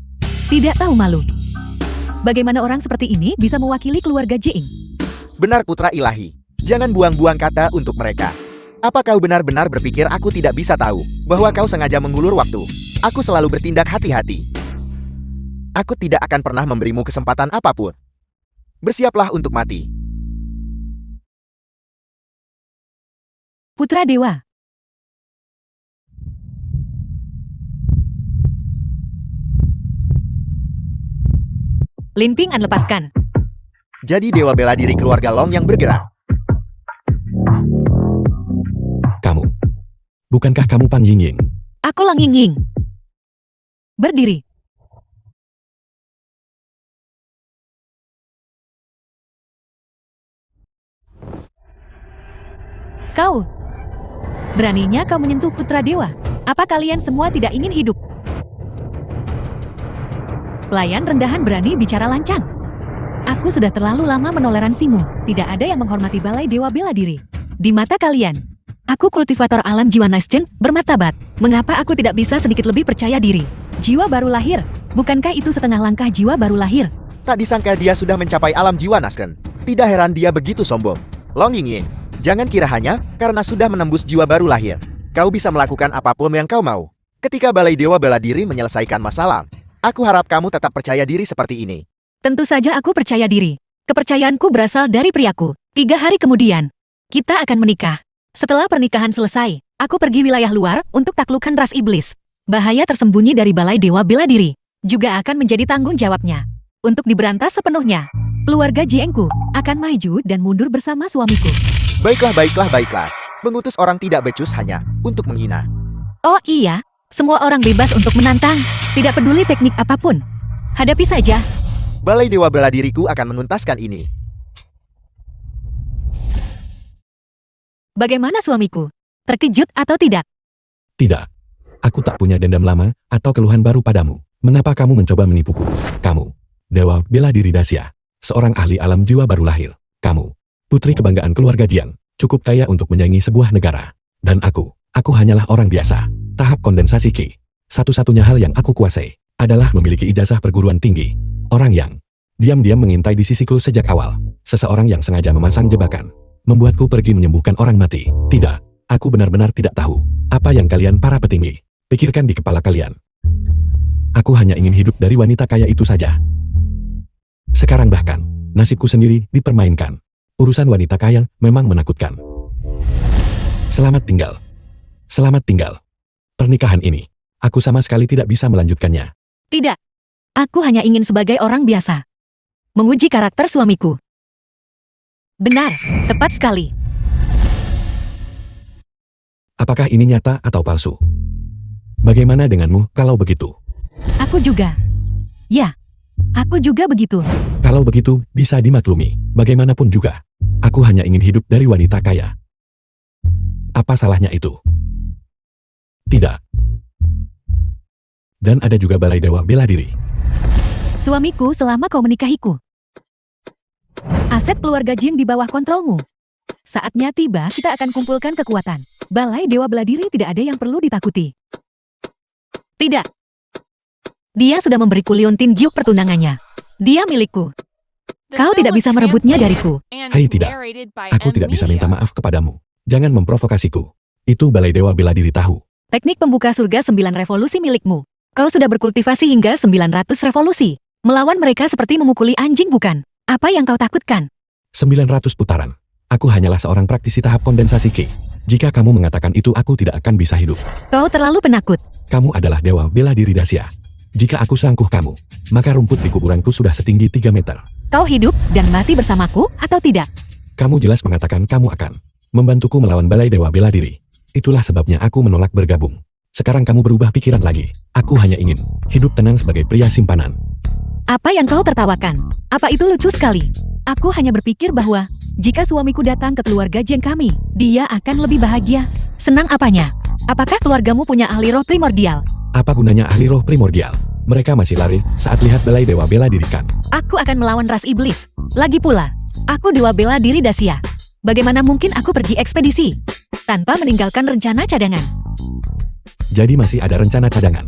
[SPEAKER 3] tidak tahu malu. Bagaimana orang seperti ini bisa mewakili keluarga Jiang?
[SPEAKER 4] Benar putra ilahi, jangan buang-buang kata untuk mereka. Apa kau benar-benar berpikir aku tidak bisa tahu bahwa kau sengaja mengulur waktu? Aku selalu bertindak hati-hati. Aku tidak akan pernah memberimu kesempatan apapun. Bersiaplah untuk mati.
[SPEAKER 3] Putra Dewa. Lin Ping An lepaskan.
[SPEAKER 4] Jadi dewa bela diri keluarga Long yang bergerak.
[SPEAKER 1] Kamu. Bukankah kamu Pan Yingying?
[SPEAKER 3] Aku Lang Yingying. Berdiri. Kau. Beraninya kau menyentuh putra dewa. Apa kalian semua tidak ingin hidup? Pelayan rendahan berani bicara lancang. Aku sudah terlalu lama menoleransimu. Tidak ada yang menghormati Balai Dewa Bela Diri. Di mata kalian, aku kultivator alam jiwa Naisjen bermartabat. Mengapa aku tidak bisa sedikit lebih percaya diri? Jiwa baru lahir. Bukankah itu setengah langkah jiwa baru lahir?
[SPEAKER 4] Tak disangka dia sudah mencapai alam jiwa Nasken. Tidak heran dia begitu sombong. Long Yingying, jangan kira hanya karena sudah menembus jiwa baru lahir, kau bisa melakukan apapun yang kau mau. Ketika Balai Dewa Bela Diri menyelesaikan masalah, aku harap kamu tetap percaya diri seperti ini.
[SPEAKER 3] Tentu saja aku percaya diri. Kepercayaanku berasal dari priaku. 3 hari kemudian, kita akan menikah. Setelah pernikahan selesai, aku pergi wilayah luar untuk taklukkan ras iblis. Bahaya tersembunyi dari Balai Dewa Bela Diri juga akan menjadi tanggung jawabnya. Untuk diberantas sepenuhnya, keluarga Jiengku akan maju dan mundur bersama suamiku.
[SPEAKER 4] Baiklah, baiklah, baiklah. Mengutus orang tidak becus hanya untuk menghina.
[SPEAKER 3] Oh iya, semua orang bebas untuk menantang, tidak peduli teknik apapun. Hadapi saja.
[SPEAKER 4] Balai Dewa Bela Diriku akan menuntaskan ini.
[SPEAKER 3] Bagaimana suamiku? Terkejut atau tidak?
[SPEAKER 1] Tidak. Aku tak punya dendam lama atau keluhan baru padamu. Mengapa kamu mencoba menipuku? Kamu, Dewa Bela Diri Dacia, seorang ahli alam jiwa baru lahir. Kamu, putri kebanggaan keluarga Jian, cukup kaya untuk menyaingi sebuah negara. Dan aku hanyalah orang biasa. Tahap kondensasi Qi. Satu-satunya hal yang aku kuasai adalah memiliki ijazah perguruan tinggi. Orang yang diam-diam mengintai di sisiku sejak awal. Seseorang yang sengaja memasang jebakan, membuatku pergi menyembuhkan orang mati. Tidak, aku benar-benar tidak tahu apa yang kalian para petinggi pikirkan di kepala kalian. Aku hanya ingin hidup dari wanita kaya itu saja. Sekarang bahkan, nasibku sendiri dipermainkan. Urusan wanita kaya memang menakutkan. Selamat tinggal. Selamat tinggal. Pernikahan ini, aku sama sekali tidak bisa melanjutkannya.
[SPEAKER 3] Tidak. Aku hanya ingin sebagai orang biasa menguji karakter suamiku. Benar, tepat sekali.
[SPEAKER 1] Apakah ini nyata atau palsu? Bagaimana denganmu kalau begitu?
[SPEAKER 3] Aku juga. Ya, aku juga begitu.
[SPEAKER 1] Kalau begitu, bisa dimaklumi. Bagaimanapun juga, aku hanya ingin hidup dari wanita kaya. Apa salahnya itu? Tidak. Dan ada juga Balai Dewa Bela Diri.
[SPEAKER 3] Suamiku selama kau menikahiku. Aset keluarga Jin di bawah kontrolmu. Saatnya tiba kita akan kumpulkan kekuatan. Balai Dewa Bela Diri tidak ada yang perlu ditakuti. Tidak. Dia sudah memberiku Leontin Jiuk pertunangannya. Dia milikku.
[SPEAKER 5] The
[SPEAKER 3] Kau
[SPEAKER 5] film
[SPEAKER 3] tidak
[SPEAKER 5] was
[SPEAKER 3] bisa merebutnya
[SPEAKER 5] translated
[SPEAKER 3] dariku.
[SPEAKER 5] and
[SPEAKER 1] Hai, tidak.
[SPEAKER 5] narrated by
[SPEAKER 1] Aku
[SPEAKER 5] M.
[SPEAKER 1] tidak bisa minta
[SPEAKER 5] Media.
[SPEAKER 1] maaf kepadamu. Jangan memprovokasiku. Itu Balai Dewa Bela Diri tahu.
[SPEAKER 3] Teknik pembuka surga 9 revolusi milikmu. Kau sudah berkultivasi hingga 900 revolusi. Melawan mereka seperti memukuli anjing bukan? Apa yang kau takutkan?
[SPEAKER 1] 900 putaran. Aku hanyalah seorang praktisi tahap kondensasi Ki. Jika kamu mengatakan itu aku tidak akan bisa hidup.
[SPEAKER 3] Kau terlalu penakut.
[SPEAKER 1] Kamu adalah Dewa Bela Diri Dacia. Jika aku sangkuh kamu, maka rumput di kuburanku sudah setinggi 3 meter.
[SPEAKER 3] Kau hidup dan mati bersamaku atau tidak?
[SPEAKER 1] Kamu jelas mengatakan kamu akan membantuku melawan Balai Dewa Bela Diri. Itulah sebabnya aku menolak bergabung. Sekarang kamu berubah pikiran lagi. Aku hanya ingin hidup tenang sebagai pria simpanan.
[SPEAKER 3] Apa yang kau tertawakan? Apa itu lucu sekali? Aku hanya berpikir bahwa jika suamiku datang ke keluarga Jeng kami, dia akan lebih bahagia. Senang apanya? Apakah keluargamu punya ahli roh primordial?
[SPEAKER 1] Apa gunanya ahli roh primordial? Mereka masih lari saat lihat Balai Dewa Bela Diri kan?
[SPEAKER 3] Aku akan melawan ras iblis. Lagi pula, aku Dewa Bela Diri Dacia. Bagaimana mungkin aku pergi ekspedisi tanpa meninggalkan rencana cadangan?
[SPEAKER 1] Jadi masih ada rencana cadangan.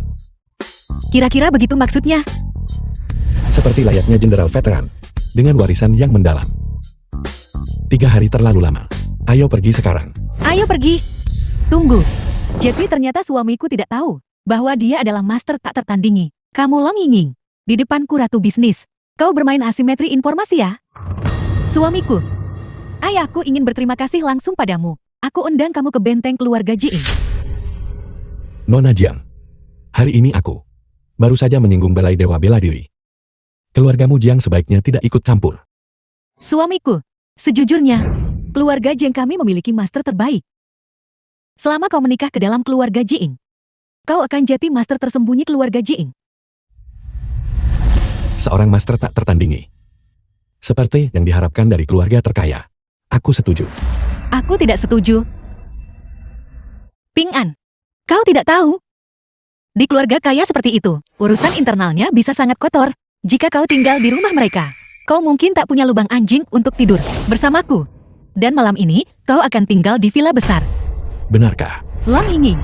[SPEAKER 3] Kira-kira begitu maksudnya?
[SPEAKER 1] Seperti layaknya jenderal veteran, dengan warisan yang mendalam. 3 hari terlalu lama. Ayo pergi sekarang.
[SPEAKER 3] Ayo pergi. Tunggu. Jadi ternyata suamiku tidak tahu bahwa dia adalah master tak tertandingi. Kamu Long Yinging. Di depanku ratu bisnis. Kau bermain asimetri informasi ya? Suamiku. Ayahku ingin berterima kasih langsung padamu. Aku undang kamu ke benteng keluarga Jiing.
[SPEAKER 1] Nona Jiang. Hari ini aku baru saja menyinggung Balai Dewa Bela Diri. Keluargamu Jiang sebaiknya tidak ikut campur.
[SPEAKER 3] Suamiku. Sejujurnya, keluarga Jiang kami memiliki master terbaik. Selama kau menikah ke dalam keluarga Jiing, kau akan jadi master tersembunyi keluarga Jiing.
[SPEAKER 1] Seorang master tak tertandingi. Seperti yang diharapkan dari keluarga terkaya. Aku setuju.
[SPEAKER 3] Aku tidak setuju. Ping An, kau tidak tahu? Di keluarga kaya seperti itu, urusan internalnya bisa sangat kotor. Jika kau tinggal di rumah mereka, kau mungkin tak punya lubang anjing untuk tidur bersamaku. Dan malam ini, kau akan tinggal di villa besar.
[SPEAKER 1] Benarkah?
[SPEAKER 3] Long Yinging,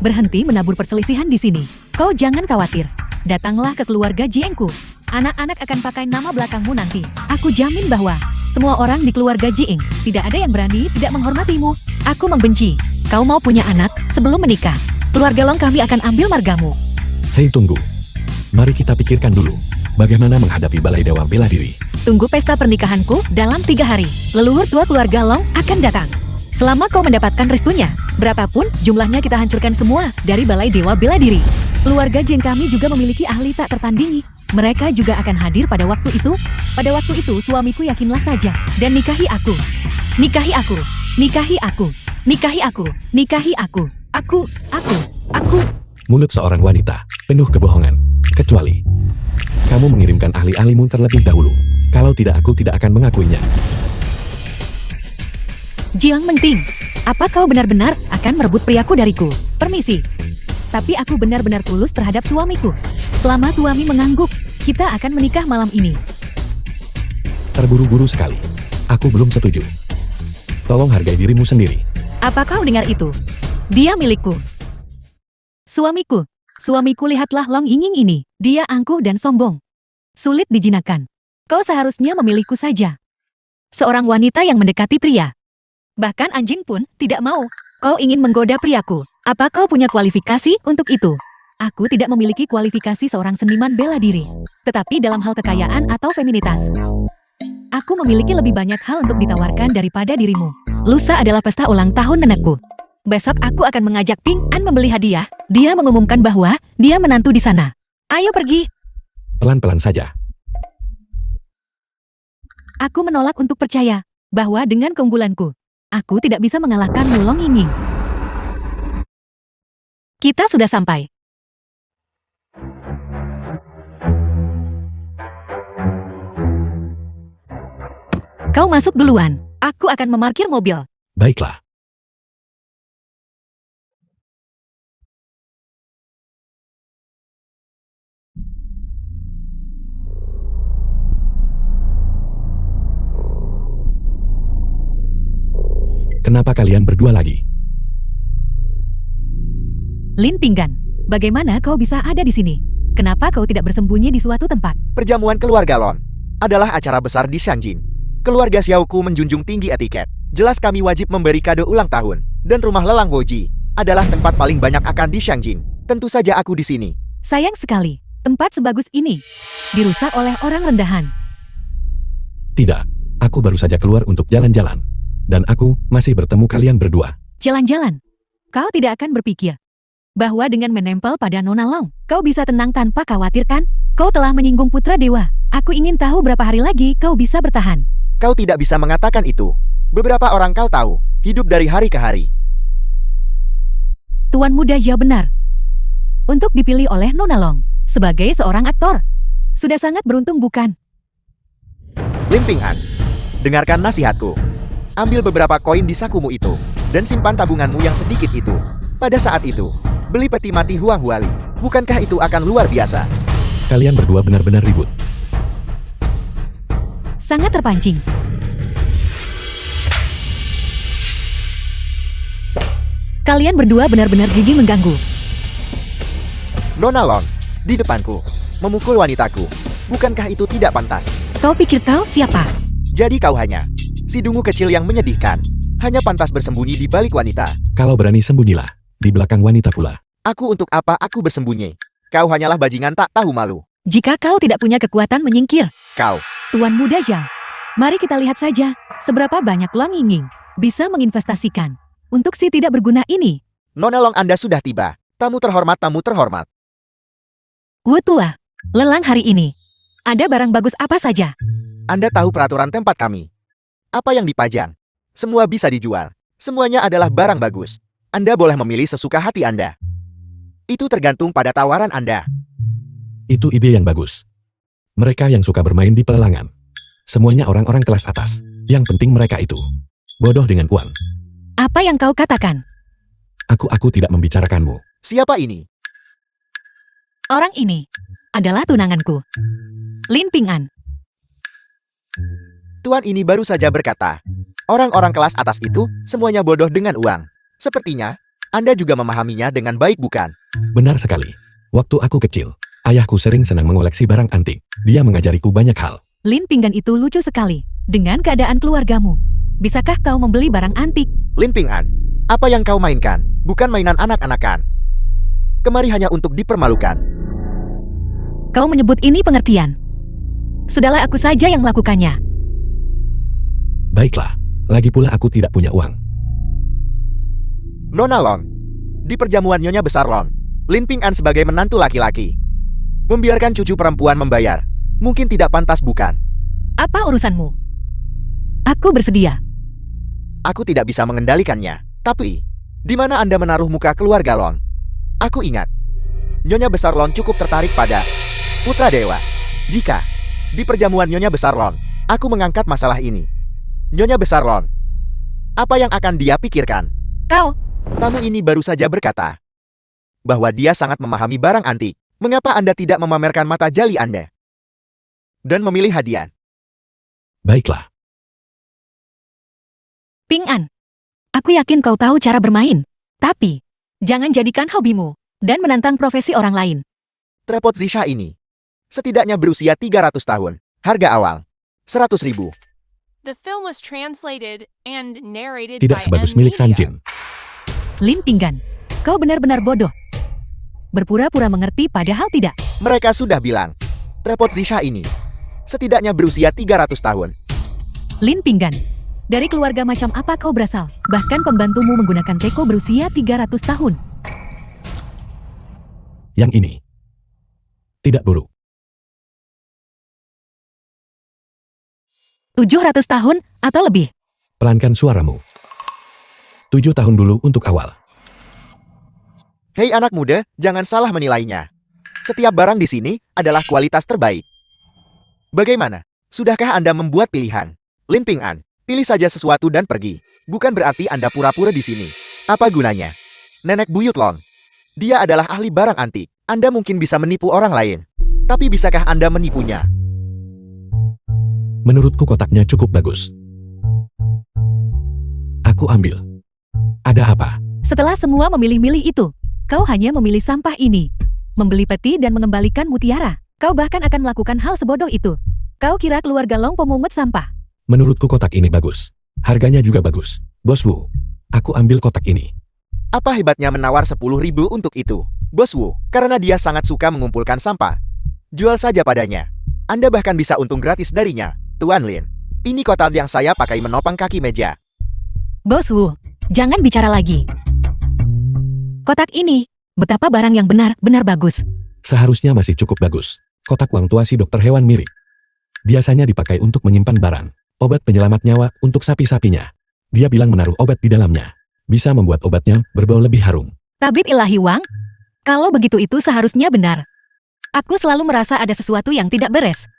[SPEAKER 3] berhenti menabur perselisihan di sini. Kau jangan khawatir. Datanglah ke keluarga Jiengku. Anak-anak akan pakai nama belakangmu nanti. Aku jamin bahwa semua orang di keluarga Jieng tidak ada yang berani tidak menghormatimu. Aku membenci. Kau mau punya anak sebelum menikah. Keluarga Long kami akan ambil margamu.
[SPEAKER 1] Hei, tunggu. Mari kita pikirkan dulu. Bagaimana menghadapi Balai Dewa Bela Diri?
[SPEAKER 3] Tunggu pesta pernikahanku dalam 3 hari. Leluhur tua keluarga Long akan datang. Selama kau mendapatkan restunya, berapapun jumlahnya kita hancurkan semua dari Balai Dewa Bela Diri. Keluarga Jeng kami juga memiliki ahli tak tertandingi. Mereka juga akan hadir pada waktu itu. Pada waktu itu suamiku yakinlah saja. Dan nikahi aku. Nikahi aku. Nikahi aku. Nikahi aku. Nikahi aku. Aku.
[SPEAKER 1] Mulut seorang wanita, penuh kebohongan. Kecuali kamu mengirimkan ahli-ahlimu terlebih dahulu. Kalau tidak, aku tidak akan mengakuinya.
[SPEAKER 3] Jiang Menting, apa kau benar-benar akan merebut priaku dariku? Permisi. Tapi aku benar-benar tulus terhadap suamiku. Selama suami mengangguk, kita akan menikah malam ini.
[SPEAKER 1] Terburu-buru sekali. Aku belum setuju. Tolong hargai dirimu sendiri.
[SPEAKER 3] Apa kau dengar itu? Dia milikku. Suamiku. Suamiku, lihatlah Long Yinging ini. Dia angkuh dan sombong. Sulit dijinakkan. Kau seharusnya memilihku saja. Seorang wanita yang mendekati pria. Bahkan anjing pun tidak mau. Kau ingin menggoda priaku. Apa kau punya kualifikasi untuk itu? Aku tidak memiliki kualifikasi seorang seniman bela diri. Tetapi dalam hal kekayaan atau feminitas, aku memiliki lebih banyak hal untuk ditawarkan daripada dirimu. Lusa adalah pesta ulang tahun nenekku. Besok aku akan mengajak Ping An membeli hadiah. Dia mengumumkan bahwa dia menantu di sana. Ayo pergi.
[SPEAKER 1] Pelan-pelan saja.
[SPEAKER 3] Aku menolak untuk percaya bahwa dengan keunggulanku, aku tidak bisa mengalahkan Long Yinging. Kita sudah sampai. Kau masuk duluan. Aku akan memarkir mobil.
[SPEAKER 1] Baiklah. Kenapa kalian berdua lagi?
[SPEAKER 3] Lin Pinggan, bagaimana kau bisa ada di sini? Kenapa kau tidak bersembunyi di suatu tempat?
[SPEAKER 4] Perjamuan keluarga Lon adalah acara besar di Shangjin. Keluarga Xiaoku menjunjung tinggi etiket. Jelas kami wajib memberi kado ulang tahun. Dan rumah lelang Woji adalah tempat paling banyak akan di Shangjin. Tentu saja aku di sini.
[SPEAKER 3] Sayang sekali, tempat sebagus ini dirusak oleh orang rendahan.
[SPEAKER 1] Tidak, aku baru saja keluar untuk jalan-jalan. Dan aku masih bertemu kalian berdua.
[SPEAKER 3] Jalan-jalan. Kau tidak akan berpikir bahwa dengan menempel pada Nona Long, kau bisa tenang tanpa khawatir kan? Kau telah menyinggung putra dewa. Aku ingin tahu berapa hari lagi kau bisa bertahan.
[SPEAKER 4] Kau tidak bisa mengatakan itu. Beberapa orang kau tahu, hidup dari hari ke hari.
[SPEAKER 3] Tuan Muda Zhao benar. Untuk dipilih oleh Nona Long sebagai seorang aktor. Sudah sangat beruntung bukan?
[SPEAKER 4] Lin Ping'an, dengarkan nasihatku. Ambil beberapa koin di sakumu itu, dan simpan tabunganmu yang sedikit itu. Pada saat itu, beli peti mati Huang Huali. Bukankah itu akan luar biasa?
[SPEAKER 1] Kalian berdua benar-benar ribut.
[SPEAKER 3] Sangat terpancing. Kalian berdua benar-benar gigi mengganggu.
[SPEAKER 4] Nona Long, di depanku, memukul wanitaku. Bukankah itu tidak pantas?
[SPEAKER 3] Kau pikir kau siapa?
[SPEAKER 4] Jadi kau hanya si dungu kecil yang menyedihkan. Hanya pantas bersembunyi di balik wanita.
[SPEAKER 1] Kalau berani sembunyilah. Di belakang wanita pula.
[SPEAKER 4] Aku untuk apa aku bersembunyi? Kau hanyalah bajingan tak tahu malu.
[SPEAKER 3] Jika kau tidak punya kekuatan menyingkir,
[SPEAKER 4] Kau,
[SPEAKER 3] Tuan Muda Zhao, mari kita lihat saja seberapa banyak Long Yingning bisa menginvestasikan untuk si tidak berguna ini.
[SPEAKER 4] Nona Long, Anda sudah tiba. Tamu terhormat, tamu terhormat.
[SPEAKER 3] Wu tua, lelang hari ini. Ada barang bagus apa saja?
[SPEAKER 4] Anda tahu peraturan tempat kami. Apa yang dipajang? Semua bisa dijual. Semuanya adalah barang bagus. Anda boleh memilih sesuka hati Anda. Itu tergantung pada tawaran Anda.
[SPEAKER 1] Itu ide yang bagus. Mereka yang suka bermain di pelelangan. Semuanya orang-orang kelas atas. Yang penting mereka itu bodoh dengan uang.
[SPEAKER 3] Apa yang kau katakan?
[SPEAKER 1] Aku tidak membicarakanmu.
[SPEAKER 4] Siapa ini?
[SPEAKER 3] Orang ini adalah tunanganku, Lin Ping'an.
[SPEAKER 4] Tuan ini baru saja berkata, orang-orang kelas atas itu semuanya bodoh dengan uang. Sepertinya, Anda juga memahaminya dengan baik bukan?
[SPEAKER 1] Benar sekali. Waktu aku kecil, ayahku sering senang mengoleksi barang antik. Dia mengajariku banyak hal.
[SPEAKER 3] Lin Ping'an itu lucu sekali dengan keadaan keluargamu. Bisakah kau membeli barang antik?
[SPEAKER 4] Lin Ping'an, apa yang kau mainkan? Bukan mainan anak-anakan. Kemari hanya untuk dipermalukan.
[SPEAKER 3] Kau menyebut ini pengertian. Sudahlah aku saja yang melakukannya.
[SPEAKER 1] Baiklah, lagi pula aku tidak punya uang.
[SPEAKER 4] Nona Long, di perjamuan Nyonya Besar Long, Lin Ping'an sebagai menantu laki-laki. Membiarkan cucu perempuan membayar, mungkin tidak pantas bukan?
[SPEAKER 3] Apa urusanmu? Aku bersedia.
[SPEAKER 4] Aku tidak bisa mengendalikannya. Tapi, di mana Anda menaruh muka keluarga Long? Aku ingat, Nyonya Besar Long cukup tertarik pada putra dewa. Jika, di perjamuan Nyonya Besar Long, aku mengangkat masalah ini. Nyonya Besar Long, apa yang akan dia pikirkan?
[SPEAKER 3] Kau,
[SPEAKER 4] Tamu ini baru saja berkata bahwa dia sangat memahami barang antik. Mengapa Anda tidak memamerkan mata jali Anda dan memilih hadiah?
[SPEAKER 1] Baiklah.
[SPEAKER 3] Ping'an. Aku yakin kau tahu cara bermain. Tapi, jangan jadikan hobimu dan menantang profesi orang lain.
[SPEAKER 4] Trepot Zisha ini setidaknya berusia 300 tahun. Harga awal 100.000.
[SPEAKER 5] The film was translated and narrated
[SPEAKER 1] Tidak
[SPEAKER 5] by
[SPEAKER 1] sebagus
[SPEAKER 5] M.
[SPEAKER 1] milik
[SPEAKER 5] Media.
[SPEAKER 1] Sanjin.
[SPEAKER 3] Lin Ping'an, kau benar-benar bodoh. Berpura-pura mengerti padahal tidak.
[SPEAKER 4] Mereka sudah bilang, Trepot Zisha ini setidaknya berusia 300 tahun.
[SPEAKER 3] Lin Ping'an, dari keluarga macam apa kau berasal? Bahkan pembantumu menggunakan teko berusia 300 tahun.
[SPEAKER 1] Yang ini tidak buruk.
[SPEAKER 3] 700 tahun atau lebih.
[SPEAKER 1] Pelankan suaramu. 7 tahun dulu untuk awal.
[SPEAKER 4] Hei anak muda, jangan salah menilainya. Setiap barang di sini adalah kualitas terbaik. Bagaimana? Sudahkah Anda membuat pilihan? Lin Ping'an, pilih saja sesuatu dan pergi. Bukan berarti Anda pura-pura di sini. Apa gunanya? Nenek buyut Long. Dia adalah ahli barang antik. Anda mungkin bisa menipu orang lain. Tapi bisakah Anda menipunya?
[SPEAKER 1] Menurutku kotaknya cukup bagus. Aku ambil. Ada apa?
[SPEAKER 3] Setelah semua memilih-milih itu, kau hanya memilih sampah ini. membeli peti dan mengembalikan mutiara. Kau bahkan akan melakukan hal sebodoh itu. Kau kira keluarga Long pemungut sampah?
[SPEAKER 1] Menurutku kotak ini bagus. Harganya juga bagus. Bos Wu, aku ambil kotak ini.
[SPEAKER 4] Apa hebatnya menawar 10.000 untuk itu? Bos Wu, karena dia sangat suka mengumpulkan sampah. Jual saja padanya. Anda bahkan bisa untung gratis darinya. Tuan Lin, ini kotak yang saya pakai menopang kaki meja.
[SPEAKER 3] Bos Wu, jangan bicara lagi. Kotak ini, betapa barang yang benar-benar bagus.
[SPEAKER 1] Seharusnya masih cukup bagus. Kotak uang tua si dokter hewan mirip. Biasanya dipakai untuk menyimpan barang. Obat penyelamat nyawa untuk sapi-sapinya. Dia bilang menaruh obat di dalamnya. Bisa membuat obatnya berbau lebih harum.
[SPEAKER 3] Tabib ilahi Wang? Kalau begitu itu seharusnya benar. Aku selalu merasa ada sesuatu yang tidak beres.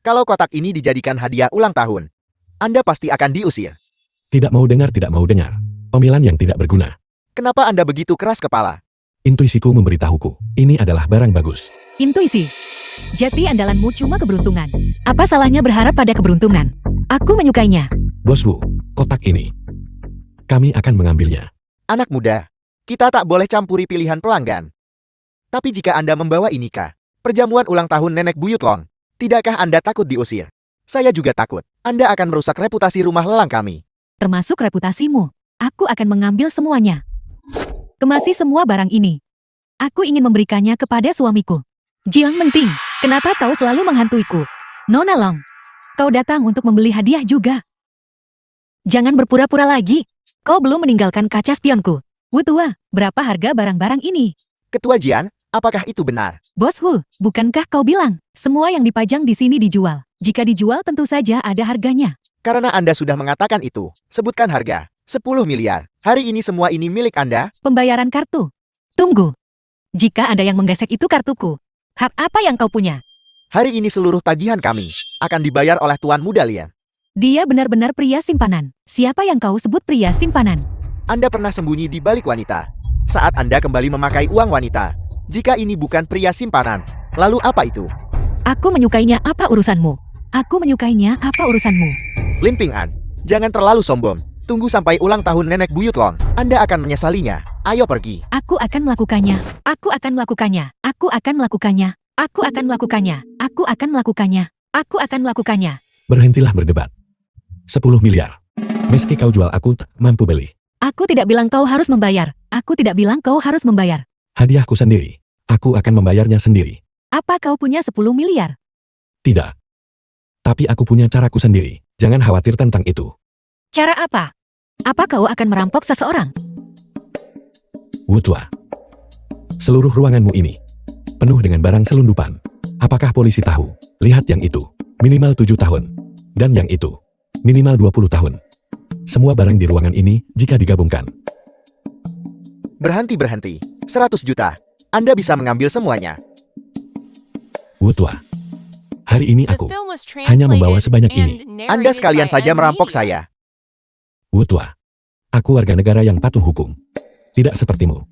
[SPEAKER 4] Kalau kotak ini dijadikan hadiah ulang tahun, Anda pasti akan diusir.
[SPEAKER 1] Tidak mau dengar. Omelan yang tidak berguna.
[SPEAKER 4] Kenapa Anda begitu keras kepala?
[SPEAKER 1] Intuisiku memberitahuku, ini adalah barang bagus.
[SPEAKER 3] Intuisi. Jati andalanmu cuma keberuntungan. Apa salahnya berharap pada keberuntungan? Aku menyukainya.
[SPEAKER 1] Bos Wu, kotak ini. Kami akan mengambilnya.
[SPEAKER 4] Anak muda, kita tak boleh campuri pilihan pelanggan. Tapi jika Anda membawa ini kah? Perjamuan ulang tahun Nenek Buyut Long. Tidakkah Anda takut diusir? Saya juga takut. Anda akan merusak reputasi rumah lelang kami.
[SPEAKER 3] Termasuk reputasimu. Aku akan mengambil semuanya. Kemasi semua barang ini. Aku ingin memberikannya kepada suamiku. Jiang Menting, kenapa kau selalu menghantuiku? Nona Long, kau datang untuk membeli hadiah juga. Jangan berpura-pura lagi. Kau belum meninggalkan kaca spionku. Wu Tua, berapa harga barang-barang ini?
[SPEAKER 4] Ketua Jian, apakah itu benar?
[SPEAKER 3] Bos Wu, bukankah kau bilang, semua yang dipajang di sini dijual? Jika dijual tentu saja ada harganya.
[SPEAKER 4] Karena Anda sudah mengatakan itu, sebutkan harga. 10 miliar. Hari ini semua ini milik Anda.
[SPEAKER 3] Pembayaran kartu. Tunggu. Jika ada yang menggesek itu kartuku. Hak apa yang kau punya?
[SPEAKER 4] Hari ini seluruh tagihan kami akan dibayar oleh Tuan Muda Lian.
[SPEAKER 3] Dia benar-benar pria simpanan. Siapa yang kau sebut pria simpanan?
[SPEAKER 4] Anda pernah sembunyi di balik wanita. Saat Anda kembali memakai uang wanita. Jika ini bukan pria simpanan, lalu apa itu?
[SPEAKER 3] Aku menyukainya, apa urusanmu? Aku menyukainya, apa urusanmu?
[SPEAKER 4] Lin Ping An, jangan terlalu sombong. Tunggu sampai ulang tahun Nenek Buyut Long. Anda akan menyesalinya. Ayo pergi.
[SPEAKER 3] Aku akan melakukannya. Aku akan melakukannya. Aku akan melakukannya. Aku akan melakukannya. Aku akan melakukannya. Aku akan melakukannya.
[SPEAKER 1] Berhentilah berdebat. 10 miliar. Meski kau jual aku tak mampu beli.
[SPEAKER 3] Aku tidak bilang kau harus membayar. Aku tidak bilang kau harus membayar.
[SPEAKER 1] Hadiahku sendiri. Aku akan membayarnya sendiri.
[SPEAKER 3] Apa kau punya 10 miliar?
[SPEAKER 1] Tidak. Tapi aku punya caraku sendiri. Jangan khawatir tentang itu.
[SPEAKER 3] Cara apa? Apa kau akan merampok seseorang?
[SPEAKER 1] Wu Tua. Seluruh ruanganmu ini penuh dengan barang selundupan. Apakah polisi tahu? Lihat yang itu. Minimal 7 tahun. Dan yang itu. Minimal 20 tahun. Semua barang di ruangan ini jika digabungkan.
[SPEAKER 4] Berhenti. 100 juta. Anda bisa mengambil semuanya.
[SPEAKER 1] Wu Tua. Hari ini
[SPEAKER 5] The
[SPEAKER 1] aku
[SPEAKER 5] film was
[SPEAKER 1] hanya membawa
[SPEAKER 5] translated
[SPEAKER 1] sebanyak ini.
[SPEAKER 5] and
[SPEAKER 4] Anda
[SPEAKER 5] narrated
[SPEAKER 4] sekalian
[SPEAKER 5] by
[SPEAKER 4] saja
[SPEAKER 5] N
[SPEAKER 4] merampok
[SPEAKER 5] Media.
[SPEAKER 4] saya.
[SPEAKER 1] Wu Tua. Aku warga negara yang patuh hukum. Tidak sepertimu.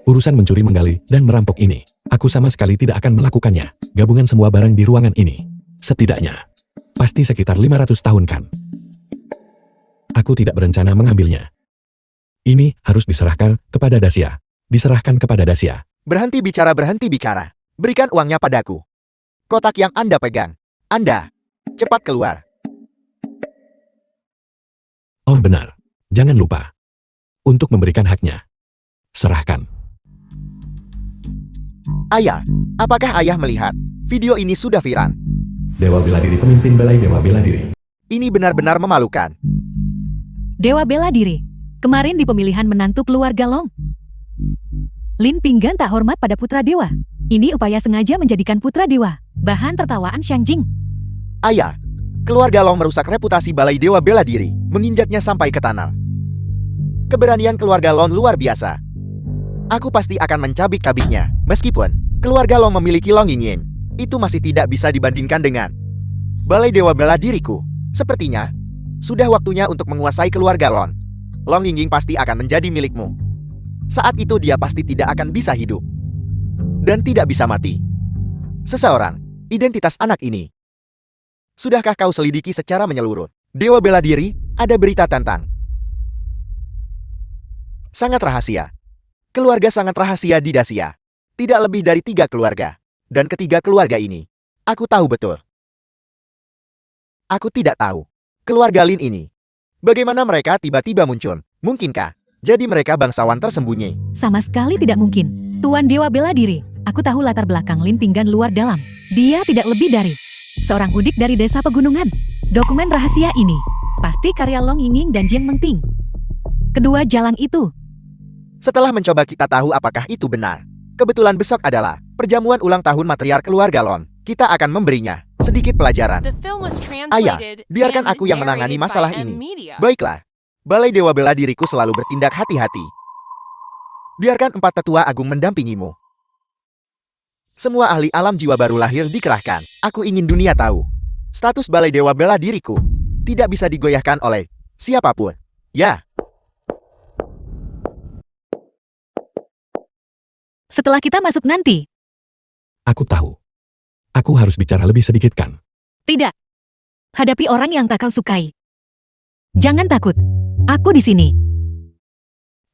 [SPEAKER 1] Urusan mencuri, menggali, dan merampok ini, aku sama sekali tidak akan melakukannya. Gabungan semua barang di ruangan ini. Setidaknya. Pasti sekitar 500 tahun kan. Aku tidak berencana mengambilnya. Ini harus diserahkan kepada Dacia. Diserahkan kepada Dacia.
[SPEAKER 4] Berhenti bicara. Berikan uangnya padaku. Kotak yang Anda pegang. Anda. Cepat keluar.
[SPEAKER 1] Oh benar. Jangan lupa. Untuk memberikan haknya. Serahkan.
[SPEAKER 4] Ayah, apakah ayah melihat? Video ini sudah viral.
[SPEAKER 2] Dewa bela diri, pemimpin belai dewa bela diri.
[SPEAKER 4] Ini benar-benar memalukan.
[SPEAKER 3] Dewa bela diri. Kemarin di pemilihan menantu keluarga Long. Lin Pinggan tak hormat pada putra dewa. Ini upaya sengaja menjadikan putra dewa bahan tertawaan Xiang Jing.
[SPEAKER 4] Ayah, keluarga Long merusak reputasi balai dewa bela diri, menginjaknya sampai ke tanah. Keberanian keluarga Long luar biasa. Aku pasti akan mencabik-cabiknya, meskipun keluarga Long memiliki Long Yingying. Itu masih tidak bisa dibandingkan dengan balai dewa bela diriku. Sepertinya, sudah waktunya untuk menguasai keluarga Long. Long Yingying pasti akan menjadi milikmu. Saat itu dia pasti tidak akan bisa hidup. Dan tidak bisa mati. Seseorang, identitas anak ini. Sudahkah kau selidiki secara menyeluruh? Dewa bela diri, ada berita tentang. Sangat rahasia. Keluarga sangat rahasia di Dacia. Tidak lebih dari 3 keluarga. Dan ketiga keluarga ini, aku tahu betul. Aku tidak tahu. Keluarga Lin ini. Bagaimana mereka tiba-tiba muncul? Mungkinkah jadi mereka bangsawan tersembunyi?
[SPEAKER 3] Sama sekali tidak mungkin. Tuan Dewa Bela Diri, aku tahu latar belakang Lin Pinggan luar dalam. Dia tidak lebih dari seorang udik dari desa pegunungan. Dokumen rahasia ini pasti karya Long Yingying dan Jiang Mengting. Kedua jalan itu.
[SPEAKER 4] Setelah mencoba kita tahu apakah itu benar. Kebetulan besok adalah perjamuan ulang tahun matriark keluarga Lon. Kita akan memberinya sedikit pelajaran.
[SPEAKER 5] The film was
[SPEAKER 4] Ayah,
[SPEAKER 5] translated
[SPEAKER 4] biarkan
[SPEAKER 5] and
[SPEAKER 4] aku yang menangani
[SPEAKER 5] narrated
[SPEAKER 4] masalah
[SPEAKER 5] by M
[SPEAKER 4] ini.
[SPEAKER 5] Media.
[SPEAKER 4] Baiklah. Balai Dewa Bela Diriku selalu bertindak hati-hati. Biarkan 4 tetua agung mendampingimu. Semua ahli alam jiwa baru lahir dikerahkan. Aku ingin dunia tahu. Status Balai Dewa Bela Diriku tidak bisa digoyahkan oleh siapapun. Ya.
[SPEAKER 3] Setelah kita masuk nanti.
[SPEAKER 1] Aku tahu. Aku harus bicara lebih sedikit kan?
[SPEAKER 3] Tidak. Hadapi orang yang tak kau sukai. Jangan takut. Aku di sini.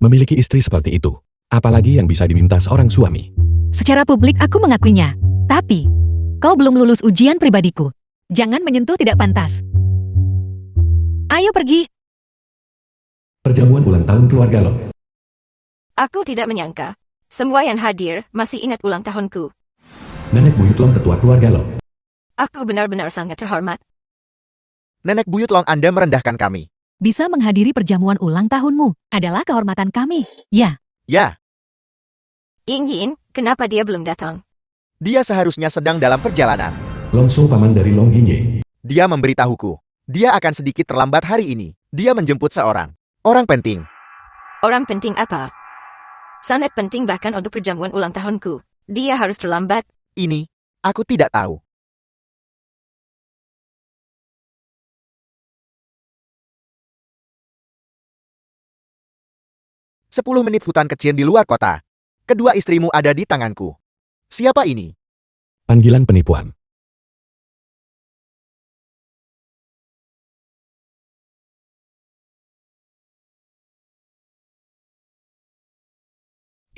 [SPEAKER 1] Memiliki istri seperti itu, apalagi yang bisa diminta seorang suami.
[SPEAKER 3] Secara publik aku mengakuinya. Tapi, kau belum lulus ujian pribadiku. Jangan menyentuh tidak pantas. Ayo pergi.
[SPEAKER 2] Perjamuan ulang tahun keluarga Lon.
[SPEAKER 7] Aku tidak menyangka. Semua yang hadir masih ingat ulang tahunku.
[SPEAKER 2] Nenek buyut Long tetua keluarga Lon.
[SPEAKER 7] Aku benar-benar sangat terhormat.
[SPEAKER 4] Nenek buyut Long Anda merendahkan kami.
[SPEAKER 3] Bisa menghadiri perjamuan ulang tahunmu adalah kehormatan kami. Ya,
[SPEAKER 4] Ya,
[SPEAKER 7] Yingyin, kenapa dia belum datang?
[SPEAKER 4] dia seharusnya sedang dalam perjalanan.
[SPEAKER 2] Longso paman dari Long Yingye.
[SPEAKER 4] Dia memberitahuku. Dia akan sedikit terlambat hari ini. Dia menjemput seorang orang penting.
[SPEAKER 7] Orang penting apa? Sangat penting bahkan untuk perjamuan ulang tahunku. Dia harus terlambat.
[SPEAKER 4] Ini, aku tidak tahu. Sepuluh menit hutan kecil di luar kota. Kedua istrimu ada di tanganku. Siapa ini?
[SPEAKER 1] Panggilan penipuan.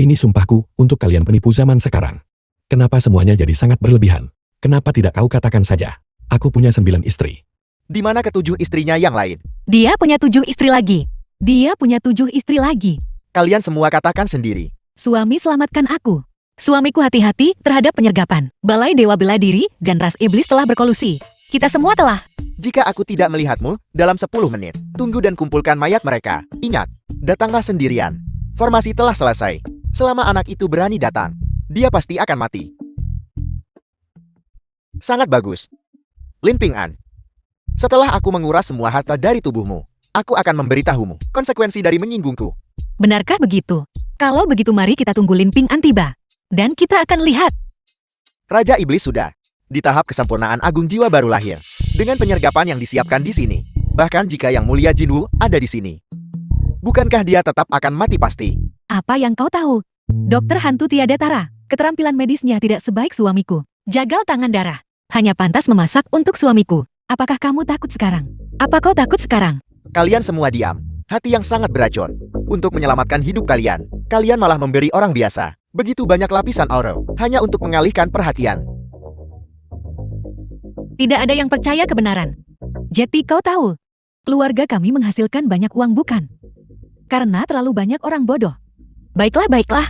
[SPEAKER 1] Ini sumpahku untuk kalian penipu zaman sekarang. Kenapa semuanya jadi sangat berlebihan? Kenapa tidak kau katakan saja? Aku punya 9 istri.
[SPEAKER 4] Di mana ketujuh istrinya yang lain?
[SPEAKER 3] dia punya 7 istri lagi. Dia punya 7 istri lagi.
[SPEAKER 4] Kalian semua katakan sendiri.
[SPEAKER 3] Suami selamatkan aku. Suamiku hati-hati terhadap penyergapan. Balai Dewa Bela Diri dan ras iblis telah berkolusi. Kita semua telah.
[SPEAKER 4] Jika aku tidak melihatmu, dalam 10 menit, tunggu dan kumpulkan mayat mereka. Ingat, datanglah sendirian. Formasi telah selesai. Selama anak itu berani datang, dia pasti akan mati. Sangat bagus. Lin Ping'an. Setelah aku menguras semua harta dari tubuhmu, aku akan memberitahumu konsekuensi dari menyinggungku.
[SPEAKER 3] Benarkah begitu? Kalau begitu mari kita tunggu Lin Ping'an tiba. Dan kita akan lihat.
[SPEAKER 4] Raja Iblis sudah di tahap kesempurnaan agung jiwa baru lahir. Dengan penyergapan yang disiapkan di sini. Bahkan jika Yang Mulia Jinwu ada di sini. Bukankah dia tetap akan mati pasti?
[SPEAKER 3] Apa yang kau tahu? Dokter hantu tiada tara. Keterampilan medisnya tidak sebaik suamiku. Jagal tangan darah. Hanya pantas memasak untuk suamiku. Apakah kamu takut sekarang? Apa kau takut sekarang?
[SPEAKER 4] Kalian semua diam. Hati yang sangat beracun. Untuk menyelamatkan hidup kalian, kalian malah memberi orang biasa begitu banyak lapisan aura hanya untuk mengalihkan perhatian.
[SPEAKER 3] Tidak ada yang percaya kebenaran. Jetty, kau tahu, keluarga kami menghasilkan banyak uang bukan? Karena terlalu banyak orang bodoh. Baiklah, baiklah.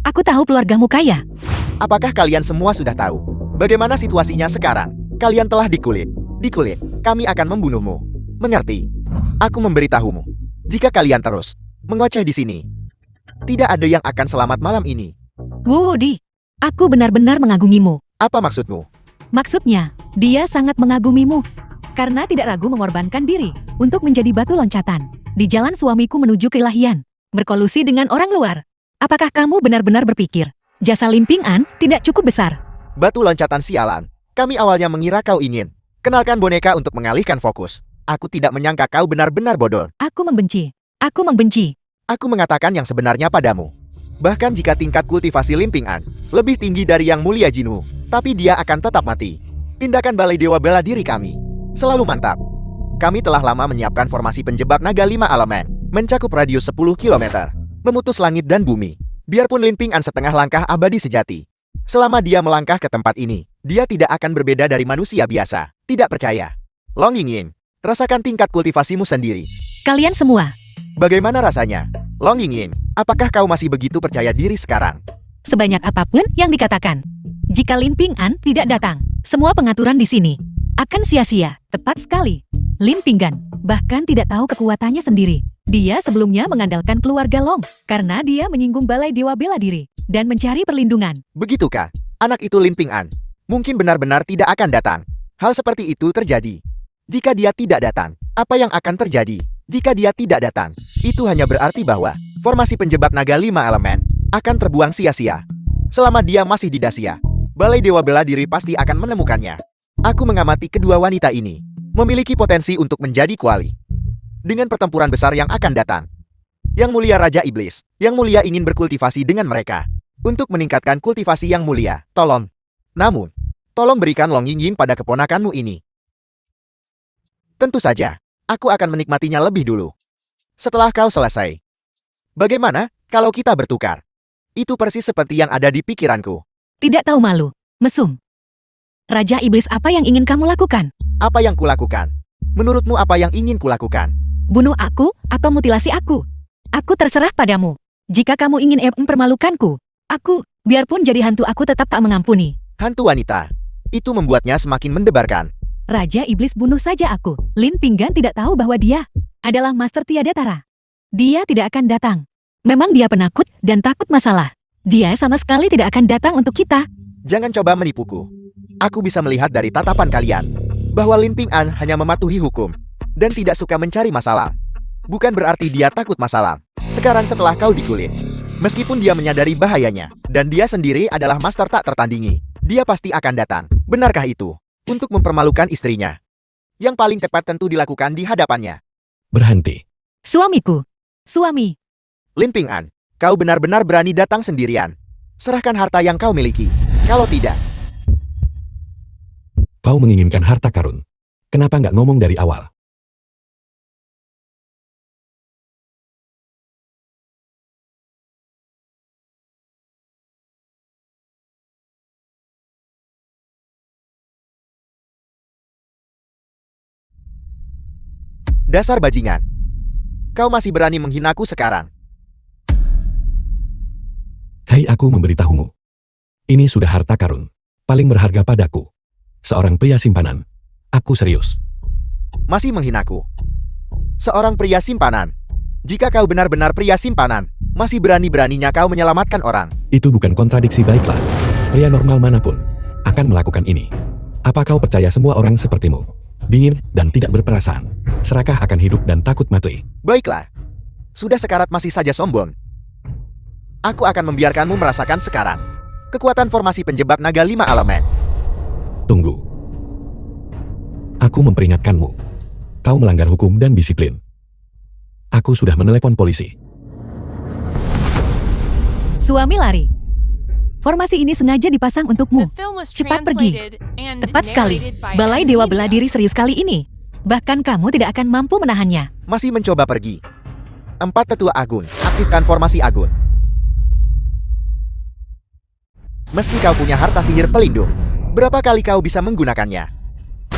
[SPEAKER 3] Aku tahu keluargamu kaya.
[SPEAKER 4] Apakah kalian semua sudah tahu bagaimana situasinya sekarang? Kalian telah dikulit. Dikulit. Kami akan membunuhmu. Mengerti? Aku memberitahumu. Jika kalian terus mengoceh di sini, tidak ada yang akan selamat malam ini.
[SPEAKER 3] Wudi, aku benar-benar mengagumimu.
[SPEAKER 4] Apa maksudmu?
[SPEAKER 3] Maksudnya, dia sangat mengagumimu. Karena tidak ragu mengorbankan diri untuk menjadi batu loncatan di jalan suamiku menuju keilahian, berkolusi dengan orang luar. Apakah kamu benar-benar berpikir jasa Lin Ping'an tidak cukup besar?
[SPEAKER 4] Batu loncatan sialan. Kami awalnya mengira kau ingin kenalkan boneka untuk mengalihkan fokus. Aku tidak menyangka kau benar-benar bodoh.
[SPEAKER 3] Aku membenci. Aku membenci.
[SPEAKER 4] Aku mengatakan yang sebenarnya padamu. Bahkan jika tingkat kultivasi Lin Ping'an lebih tinggi dari Yang Mulia Jinwu, tapi dia akan tetap mati. Tindakan Balai Dewa Bela Diri kami selalu mantap. Kami telah lama menyiapkan formasi penjebak naga 5 elemen, mencakup radius 10 km, memutus langit dan bumi. Biarpun Lin Ping An setengah langkah abadi sejati. Selama dia melangkah ke tempat ini, dia tidak akan berbeda dari manusia biasa. Tidak percaya? Long Yingying, rasakan tingkat kultivasimu sendiri.
[SPEAKER 3] Kalian semua,
[SPEAKER 4] Bagaimana rasanya? Long Yingying, apakah kau masih begitu percaya diri sekarang?
[SPEAKER 3] sebanyak apapun yang dikatakan. Jika Lin Ping An tidak datang, semua pengaturan di sini akan sia-sia. Tepat sekali. Lin Pinggan bahkan tidak tahu kekuatannya sendiri. Dia sebelumnya mengandalkan keluarga Long karena dia menyinggung balai dewa bela diri dan mencari perlindungan.
[SPEAKER 4] Begitukah? Anak itu Lin Ping An mungkin benar-benar tidak akan datang. Hal seperti itu terjadi. Jika dia tidak datang, apa yang akan terjadi? Jika dia tidak datang, itu hanya berarti bahwa formasi penjebak naga 5 elemen akan terbuang sia-sia. Selama dia masih di Dacia, balai dewa bela diri pasti akan menemukannya. Aku mengamati kedua wanita ini memiliki potensi untuk menjadi kuali. Dengan pertempuran besar yang akan datang, Yang Mulia Raja Iblis, Yang Mulia ingin berkultivasi dengan mereka untuk meningkatkan kultivasi Yang Mulia. Namun, tolong berikan Long Yingying pada keponakanmu ini. Tentu saja, aku akan menikmatinya lebih dulu. Setelah kau selesai. Bagaimana kalau kita bertukar? Itu persis seperti yang ada di pikiranku.
[SPEAKER 3] Tidak tahu malu, mesum. Raja Iblis, apa yang ingin kamu lakukan?
[SPEAKER 4] Apa yang kulakukan? Menurutmu apa yang ingin kulakukan?
[SPEAKER 3] Bunuh aku atau mutilasi aku? Aku terserah padamu. Jika kamu ingin mempermalukanku, aku, biarpun jadi hantu, aku tetap tak mengampuni.
[SPEAKER 4] Hantu wanita. Itu membuatnya semakin mendebarkan.
[SPEAKER 3] Raja Iblis, bunuh saja aku. Lin Pinggan tidak tahu bahwa dia adalah Master Tiada Tara. Dia tidak akan datang. Memang dia penakut dan takut masalah. Dia sama sekali tidak akan datang untuk kita.
[SPEAKER 4] Jangan coba menipuku. Aku bisa melihat dari tatapan kalian bahwa Lin Ping An hanya mematuhi hukum dan tidak suka mencari masalah. Bukan berarti dia takut masalah. Sekarang setelah kau dikulit, meskipun dia menyadari bahayanya dan dia sendiri adalah master tak tertandingi, dia pasti akan datang. Benarkah itu? Untuk mempermalukan istrinya. Yang paling tepat tentu dilakukan di hadapannya.
[SPEAKER 1] Berhenti.
[SPEAKER 3] Suamiku. Suami.
[SPEAKER 4] Lin Ping An, kau benar-benar berani datang sendirian. Serahkan harta yang kau miliki. Kalau tidak,
[SPEAKER 1] Kau menginginkan harta karun. Kenapa nggak ngomong dari awal?
[SPEAKER 4] dasar bajingan. Kau masih berani menghinaku sekarang.
[SPEAKER 1] Hei, aku memberitahumu. Ini sudah harta karun. Paling berharga padaku. Seorang pria simpanan. Aku serius.
[SPEAKER 4] Masih menghinaku. Seorang pria simpanan. Jika kau benar-benar pria simpanan, masih berani-beraninya kau menyelamatkan orang.
[SPEAKER 1] Itu bukan kontradiksi, baiklah. Pria normal manapun akan melakukan ini. Apa kau percaya semua orang sepertimu? Dingin dan tidak berperasaan. Serakah akan hidup dan takut mati.
[SPEAKER 4] Baiklah. Sudah sekarat masih saja sombong. Aku akan membiarkanmu merasakan sekarang kekuatan formasi penjebak naga 5 elemen.
[SPEAKER 1] Tunggu. Aku memperingatkanmu. Kau melanggar hukum dan disiplin. Aku sudah menelepon polisi.
[SPEAKER 3] Suami lari. Formasi ini sengaja dipasang untukmu.
[SPEAKER 5] The film was
[SPEAKER 3] Cepat pergi.
[SPEAKER 5] translated and
[SPEAKER 3] Tepat sekali.
[SPEAKER 5] narrated by
[SPEAKER 3] Balai Dewa
[SPEAKER 5] Anita.
[SPEAKER 3] Bela Diri serius kali ini. Bahkan kamu tidak akan mampu menahannya.
[SPEAKER 4] Masih mencoba pergi. 4 tetua Agun, aktifkan formasi Agun. Meski kau punya harta sihir pelindung, berapa kali kau bisa menggunakannya?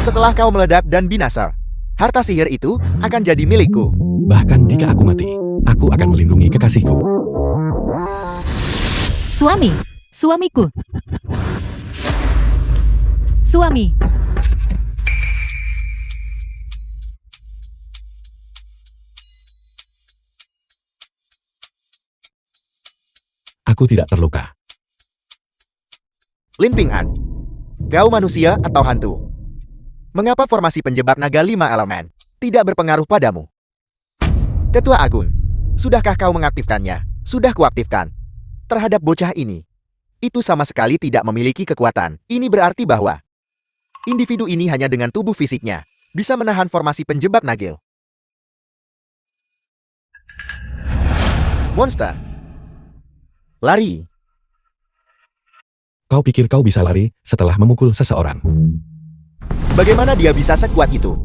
[SPEAKER 4] Setelah kau meledak dan binasa, harta sihir itu akan jadi milikku.
[SPEAKER 1] Bahkan jika aku mati, aku akan melindungi kekasihku.
[SPEAKER 3] Suami. Suamiku. Suami.
[SPEAKER 1] Aku tidak terluka.
[SPEAKER 4] Lin Ping An, kau manusia atau hantu? Mengapa formasi penjebak naga 5 elemen tidak berpengaruh padamu? Tetua Agun, sudahkah kau mengaktifkannya? Sudah kuaktifkan. Terhadap bocah ini, itu sama sekali tidak memiliki kekuatan. Ini berarti bahwa individu ini hanya dengan tubuh fisiknya bisa menahan formasi penjebak nagil. Monster. Lari.
[SPEAKER 1] Kau pikir kau bisa lari setelah memukul seseorang?
[SPEAKER 4] Bagaimana dia bisa sekuat itu?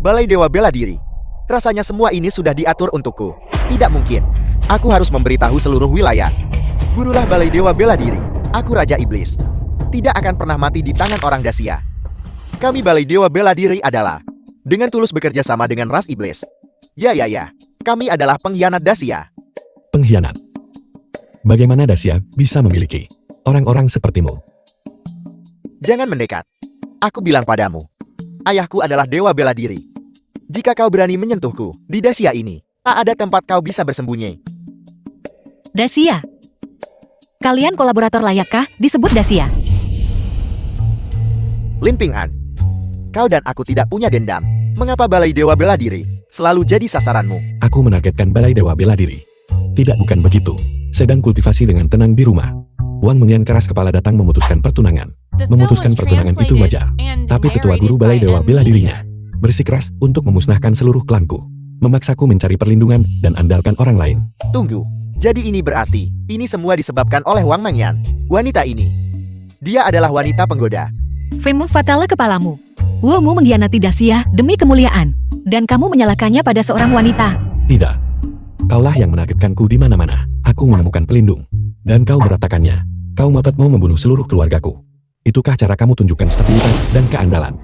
[SPEAKER 4] Balai Dewa Bela Diri. Rasanya semua ini sudah diatur untukku. Tidak mungkin. Aku harus memberitahu seluruh wilayah Gurulah Balai Dewa Bela Diri. Aku Raja Iblis. Tidak akan pernah mati di tangan orang Dacia. Kami Balai Dewa Bela Diri adalah dengan tulus bekerja sama dengan ras iblis. Ya. Kami adalah pengkhianat Dacia.
[SPEAKER 1] Pengkhianat. Bagaimana Dacia bisa memiliki orang-orang sepertimu?
[SPEAKER 4] Jangan mendekat. Aku bilang padamu. Ayahku adalah Dewa Bela Diri. Jika kau berani menyentuhku di Dacia ini, tak ada tempat kau bisa bersembunyi.
[SPEAKER 3] Dacia. Kalian kolaborator layakkah disebut Dacia?
[SPEAKER 4] Lin Ping'an, kau dan aku tidak punya dendam. Mengapa Balai Dewa Bela Diri selalu jadi sasaranmu?
[SPEAKER 1] Aku menargetkan Balai Dewa Bela Diri. Tidak, bukan begitu. Sedang kultivasi dengan tenang di rumah. Wang Mengyan keras kepala datang memutuskan pertunangan.
[SPEAKER 5] The film
[SPEAKER 1] Memutuskan
[SPEAKER 5] was
[SPEAKER 1] pertunangan itu
[SPEAKER 5] translated
[SPEAKER 1] wajar.
[SPEAKER 5] and
[SPEAKER 1] Tapi tetua
[SPEAKER 5] narrated
[SPEAKER 1] guru Balai
[SPEAKER 5] by
[SPEAKER 1] Dewa
[SPEAKER 5] M.
[SPEAKER 1] bela
[SPEAKER 5] Media.
[SPEAKER 1] dirinya bersikeras untuk memusnahkan seluruh klanku. Memaksaku mencari perlindungan dan andalkan orang lain.
[SPEAKER 4] Tunggu, jadi ini berarti ini semua disebabkan oleh Wang Mengyan. Wanita ini, dia adalah wanita penggoda.
[SPEAKER 3] Femu fatale kepalamu. Womu mengkhianati Dacia demi kemuliaan. Dan kamu menyalahkannya pada seorang wanita.
[SPEAKER 1] Tidak. Kaulah yang menargetkanku di mana-mana. Aku menemukan pelindung. Dan kau meratakannya. Kau ngotot mau membunuh seluruh keluargaku. Itukah cara kamu tunjukkan stabilitas dan keandalan?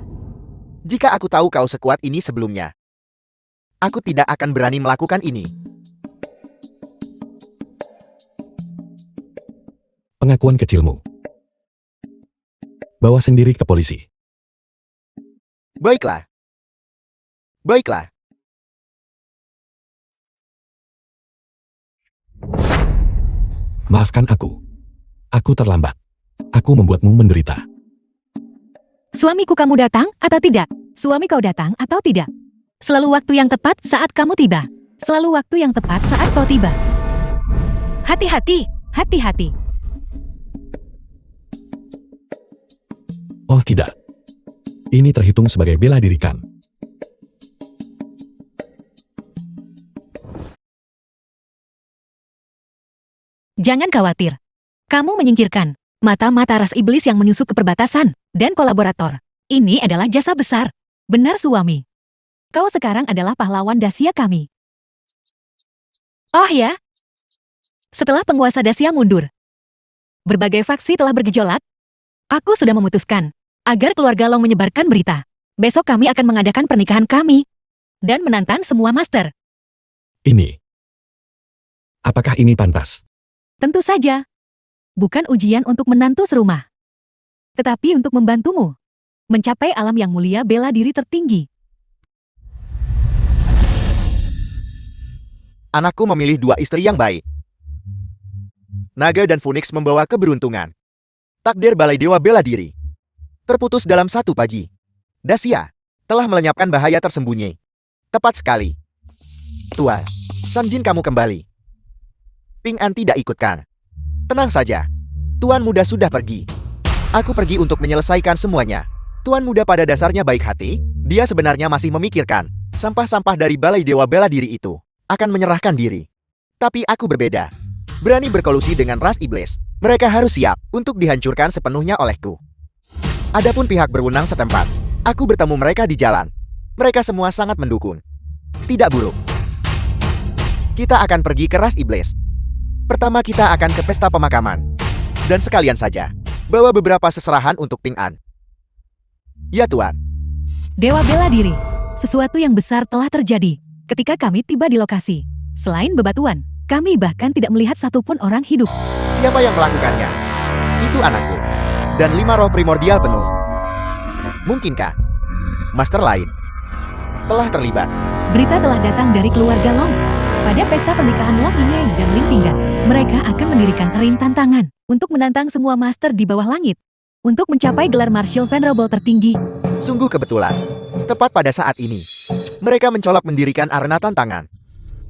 [SPEAKER 4] Jika aku tahu kau sekuat ini sebelumnya, aku tidak akan berani melakukan ini.
[SPEAKER 1] Pengakuan kecilmu. Bawa sendiri ke polisi.
[SPEAKER 4] Baiklah.
[SPEAKER 1] Maafkan aku. Aku terlambat. Aku membuatmu menderita.
[SPEAKER 3] Suamiku kamu datang atau tidak? Suami kau datang atau tidak? Selalu waktu yang tepat saat kamu tiba. Selalu waktu yang tepat saat kau tiba. Hati-hati, hati-hati.
[SPEAKER 1] Oh tidak. Ini terhitung sebagai bela diri kan?
[SPEAKER 3] Jangan khawatir. Kamu menyingkirkan mata-mata ras iblis yang menyusup ke perbatasan dan kolaborator. Ini adalah jasa besar. Benar suami. Kau sekarang adalah pahlawan Dacia kami. Oh ya? Setelah penguasa Dacia mundur, berbagai faksi telah bergejolak. Aku sudah memutuskan agar keluarga Long menyebarkan berita. Besok kami akan mengadakan pernikahan kami dan menantang semua master.
[SPEAKER 1] Ini. Apakah ini pantas?
[SPEAKER 3] Tentu saja. Bukan ujian untuk menantu serumah, tetapi untuk membantumu mencapai alam yang mulia bela diri tertinggi.
[SPEAKER 4] Anakku memilih dua istri yang baik. Naga dan Phoenix membawa keberuntungan. Takdir Balai Dewa Bela Diri terputus dalam satu pagi. Dacia telah melenyapkan bahaya tersembunyi. Tepat sekali. Tuan, Sanjin kamu kembali. Ping'an tidak ikutkan. Tenang saja. Tuan muda sudah pergi. Aku pergi untuk menyelesaikan semuanya. Tuan muda pada dasarnya baik hati. Dia sebenarnya masih memikirkan sampah-sampah dari Balai Dewa Bela Diri itu akan menyerahkan diri. Tapi aku berbeda. Berani berkolusi dengan ras iblis. Mereka harus siap untuk dihancurkan sepenuhnya olehku. Adapun pihak berwenang setempat, aku bertemu mereka di jalan. Mereka semua sangat mendukung. Tidak buruk. Kita akan pergi ke ras iblis. Pertama kita akan ke pesta pemakaman. Dan sekalian saja, bawa beberapa seserahan untuk Ping'an. Ya Tuan.
[SPEAKER 3] Dewa bela diri. Sesuatu yang besar telah terjadi ketika kami tiba di lokasi. Selain bebatuan, kami bahkan tidak melihat satupun orang hidup.
[SPEAKER 4] Siapa yang melakukannya? Itu anakku. Dan 5 roh primordial penuh. Mungkinkah master lain telah terlibat?
[SPEAKER 3] Berita telah datang dari keluarga Long. Pada pesta pernikahan Long Yingyang dan Lin Pinggan, mereka akan mendirikan ring tantangan untuk menantang semua master di bawah langit untuk mencapai gelar Martial Venerable tertinggi.
[SPEAKER 4] Sungguh kebetulan. Tepat pada saat ini, mereka mencolok mendirikan arena tantangan.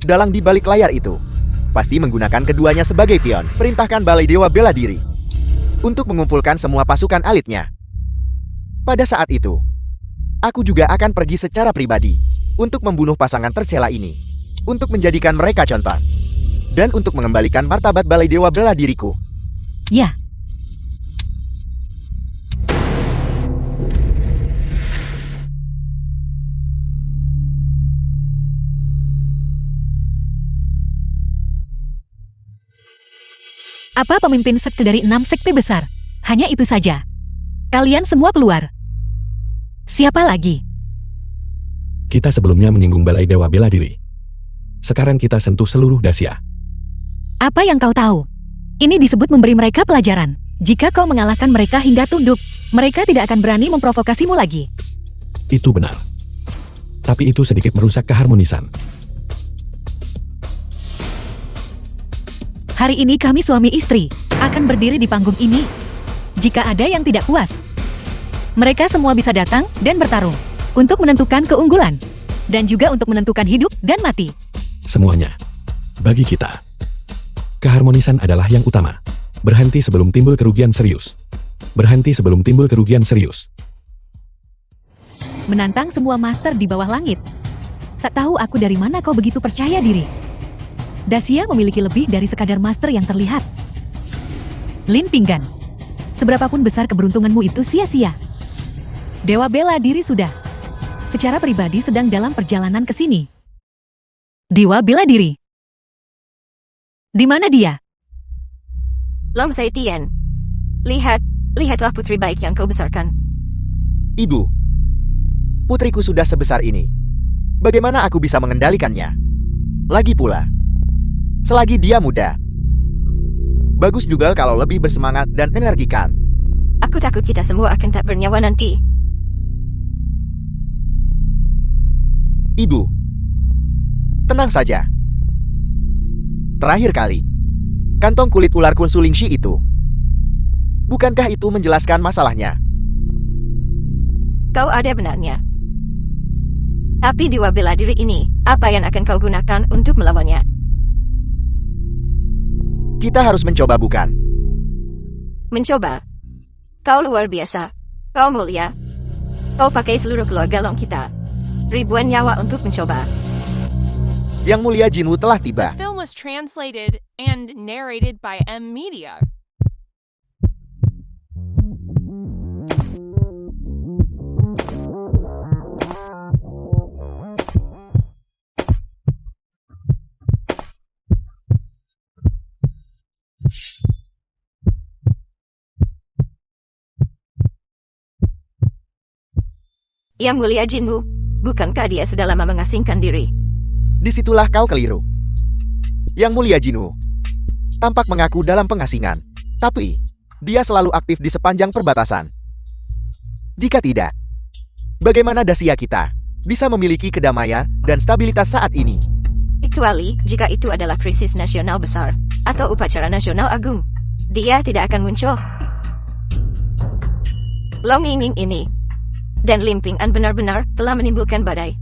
[SPEAKER 4] Dalang di balik layar itu pasti menggunakan keduanya sebagai pion. Perintahkan Balai Dewa Bela Diri untuk mengumpulkan semua pasukan elitnya. Pada saat itu, aku juga akan pergi secara pribadi untuk membunuh pasangan tercela ini, untuk menjadikan mereka contoh, dan untuk mengembalikan martabat Balai Dewa Bela Diriku.
[SPEAKER 3] Ya, Apa pemimpin sekte dari 6 sekte besar? Hanya itu saja. Kalian semua keluar. Siapa lagi?
[SPEAKER 1] Kita sebelumnya menyinggung balai dewa bela diri. Sekarang kita sentuh seluruh Dacia.
[SPEAKER 3] Apa yang kau tahu? Ini disebut memberi mereka pelajaran. Jika kau mengalahkan mereka hingga tunduk, mereka tidak akan berani memprovokasimu lagi.
[SPEAKER 1] Itu benar. Tapi itu sedikit merusak keharmonisan.
[SPEAKER 3] Hari ini kami suami istri akan berdiri di panggung ini. Jika ada yang tidak puas, mereka semua bisa datang dan bertarung untuk menentukan keunggulan dan juga untuk menentukan hidup dan mati.
[SPEAKER 1] Semuanya. Bagi kita, keharmonisan adalah yang utama. Berhenti sebelum timbul kerugian serius. Berhenti sebelum timbul kerugian serius.
[SPEAKER 3] Menantang semua master di bawah langit. Tak tahu aku dari mana kau begitu percaya diri. Dacia memiliki lebih dari sekadar master yang terlihat. Lin Pinggan, seberapapun besar keberuntunganmu itu sia-sia. Dewa bela diri sudah. Secara pribadi sedang dalam perjalanan ke sini. Dewa bela diri. Di mana dia?
[SPEAKER 7] Long Sai Tian. Lihatlah putri baik yang kau besarkan.
[SPEAKER 4] Ibu, putriku sudah sebesar ini. Bagaimana aku bisa mengendalikannya? Lagi pula, selagi dia muda, bagus juga kalau lebih bersemangat dan energikan.
[SPEAKER 7] Aku takut kita semua akan tak bernyawa nanti.
[SPEAKER 4] Ibu, tenang saja. Terakhir kali, kantong kulit ular Kun Sulingshi itu. Bukankah itu menjelaskan masalahnya?
[SPEAKER 7] Kau ada benarnya. Tapi dewa bela diri ini, apa yang akan kau gunakan untuk melawannya?
[SPEAKER 4] Kita harus mencoba, bukan?
[SPEAKER 7] Mencoba. Kau luar biasa. Kau mulia. Kau pakai seluruh keluarga Long kita. Ribuan nyawa untuk mencoba.
[SPEAKER 4] Yang Mulia Jinwu telah tiba.
[SPEAKER 5] The film was translated and narrated by M Media.
[SPEAKER 7] Yang Mulia Jinwu, bukankah dia sudah lama mengasingkan diri?
[SPEAKER 4] Disitulah kau keliru. Yang Mulia Jinwu tampak mengaku dalam pengasingan, tapi dia selalu aktif di sepanjang perbatasan. Jika tidak, bagaimana Dacia kita bisa memiliki kedamaian dan stabilitas saat ini?
[SPEAKER 7] Kecuali jika itu adalah krisis nasional besar atau upacara nasional agung. Dia tidak akan muncul. Long Yingning ini dan Lin Pinggan benar-benar telah menimbulkan badai.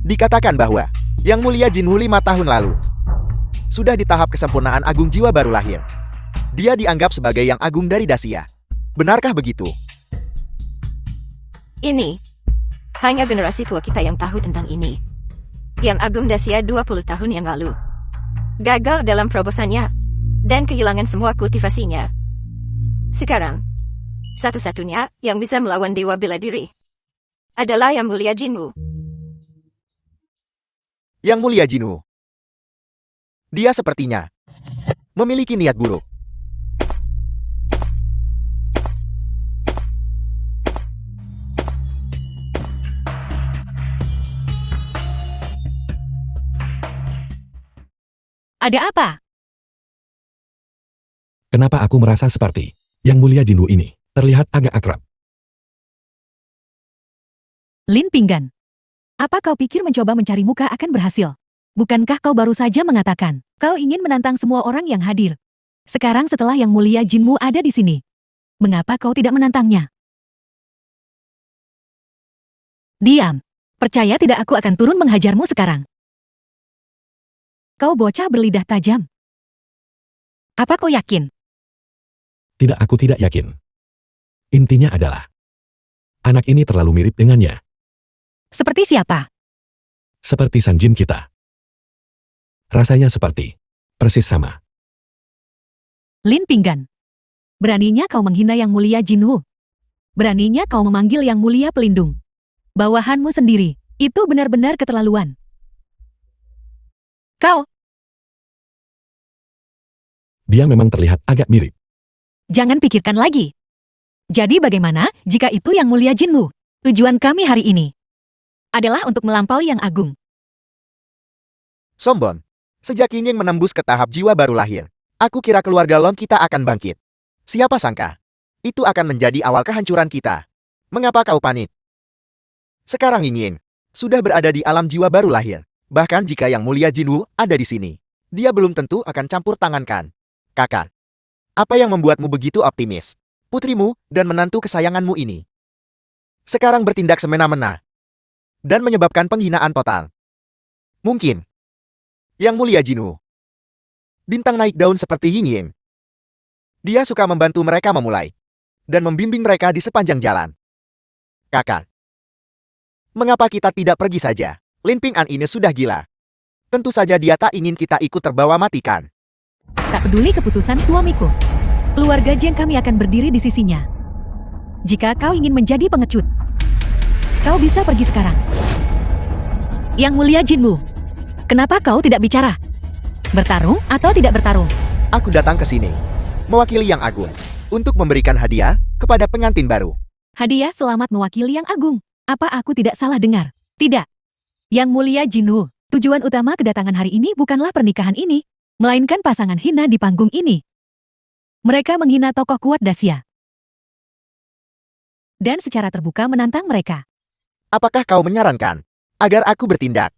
[SPEAKER 4] Dikatakan bahwa Yang Mulia Jinwu 5 tahun lalu sudah di tahap kesempurnaan agung jiwa baru lahir. Dia dianggap sebagai yang agung dari Dacia. Benarkah begitu?
[SPEAKER 7] Ini hanya generasi tua kita yang tahu tentang ini. Yang agung Dacia 20 tahun yang lalu gagal dalam perobosannya dan kehilangan semua kultivasinya. Sekarang, satu-satunya yang bisa melawan dewa bela diri adalah Yang Mulia Jinwu.
[SPEAKER 4] Yang Mulia Jinwu. Dia sepertinya memiliki niat buruk.
[SPEAKER 3] Ada apa?
[SPEAKER 1] Kenapa aku merasa seperti Yang Mulia Jinwu ini terlihat agak akrab?
[SPEAKER 3] Lin Pinggan, apa kau pikir mencoba mencari muka akan berhasil? Bukankah kau baru saja mengatakan, kau ingin menantang semua orang yang hadir? Sekarang setelah Yang Mulia Jinwu ada di sini, mengapa kau tidak menantangnya? Diam. Percaya tidak, aku akan turun menghajarmu sekarang. Kau bocah berlidah tajam. Apa kau yakin?
[SPEAKER 1] Tidak, aku tidak yakin. Intinya adalah, anak ini terlalu mirip dengannya.
[SPEAKER 3] Seperti siapa?
[SPEAKER 1] Seperti Sanjin kita. Rasanya seperti persis sama.
[SPEAKER 3] Lin Pinggan. Beraninya kau menghina Yang Mulia Jinwu. Beraninya kau memanggil Yang Mulia Pelindung. Bawahanmu sendiri, itu benar-benar keterlaluan. Kau
[SPEAKER 1] Dia memang terlihat agak mirip.
[SPEAKER 3] Jangan pikirkan lagi. Jadi bagaimana jika itu Yang Mulia Jinwu? Tujuan kami hari ini adalah untuk melampaui Yang Agung.
[SPEAKER 4] Sombong. Sejak Ying Ying menembus ke tahap jiwa baru lahir, aku kira keluarga Long kita akan bangkit. Siapa sangka? Itu akan menjadi awal kehancuran kita. Mengapa kau panik? Sekarang Ying Ying sudah berada di alam jiwa baru lahir. Bahkan jika Yang Mulia Jinwu ada di sini, dia belum tentu akan campur tangankan. Kakak, apa yang membuatmu begitu optimis? Putrimu dan menantu kesayanganmu ini sekarang bertindak semena-mena dan menyebabkan penghinaan total. Mungkin Yang Mulia Jinwu, bintang naik daun seperti Ying Ying, dia suka membantu mereka memulai dan membimbing mereka di sepanjang jalan. Kakak, mengapa kita tidak pergi saja? Lin Ping An ini sudah gila. Tentu saja dia tak ingin kita ikut terbawa matikan.
[SPEAKER 3] Tak peduli keputusan suamiku. Keluarga Jiang kami akan berdiri di sisinya. Jika kau ingin menjadi pengecut, kau bisa pergi sekarang. Yang Mulia Jinwu, kenapa kau tidak bicara? Bertarung atau tidak bertarung?
[SPEAKER 4] Aku datang ke sini mewakili Yang Agung untuk memberikan hadiah kepada pengantin baru.
[SPEAKER 3] Hadiah selamat mewakili Yang Agung. Apa aku tidak salah dengar? Tidak. Yang Mulia Jinwu, tujuan utama kedatangan hari ini bukanlah pernikahan ini, melainkan pasangan hina di panggung ini. Mereka menghina tokoh kuat Dacia dan secara terbuka menantang mereka.
[SPEAKER 4] Apakah kau menyarankan agar aku bertindak?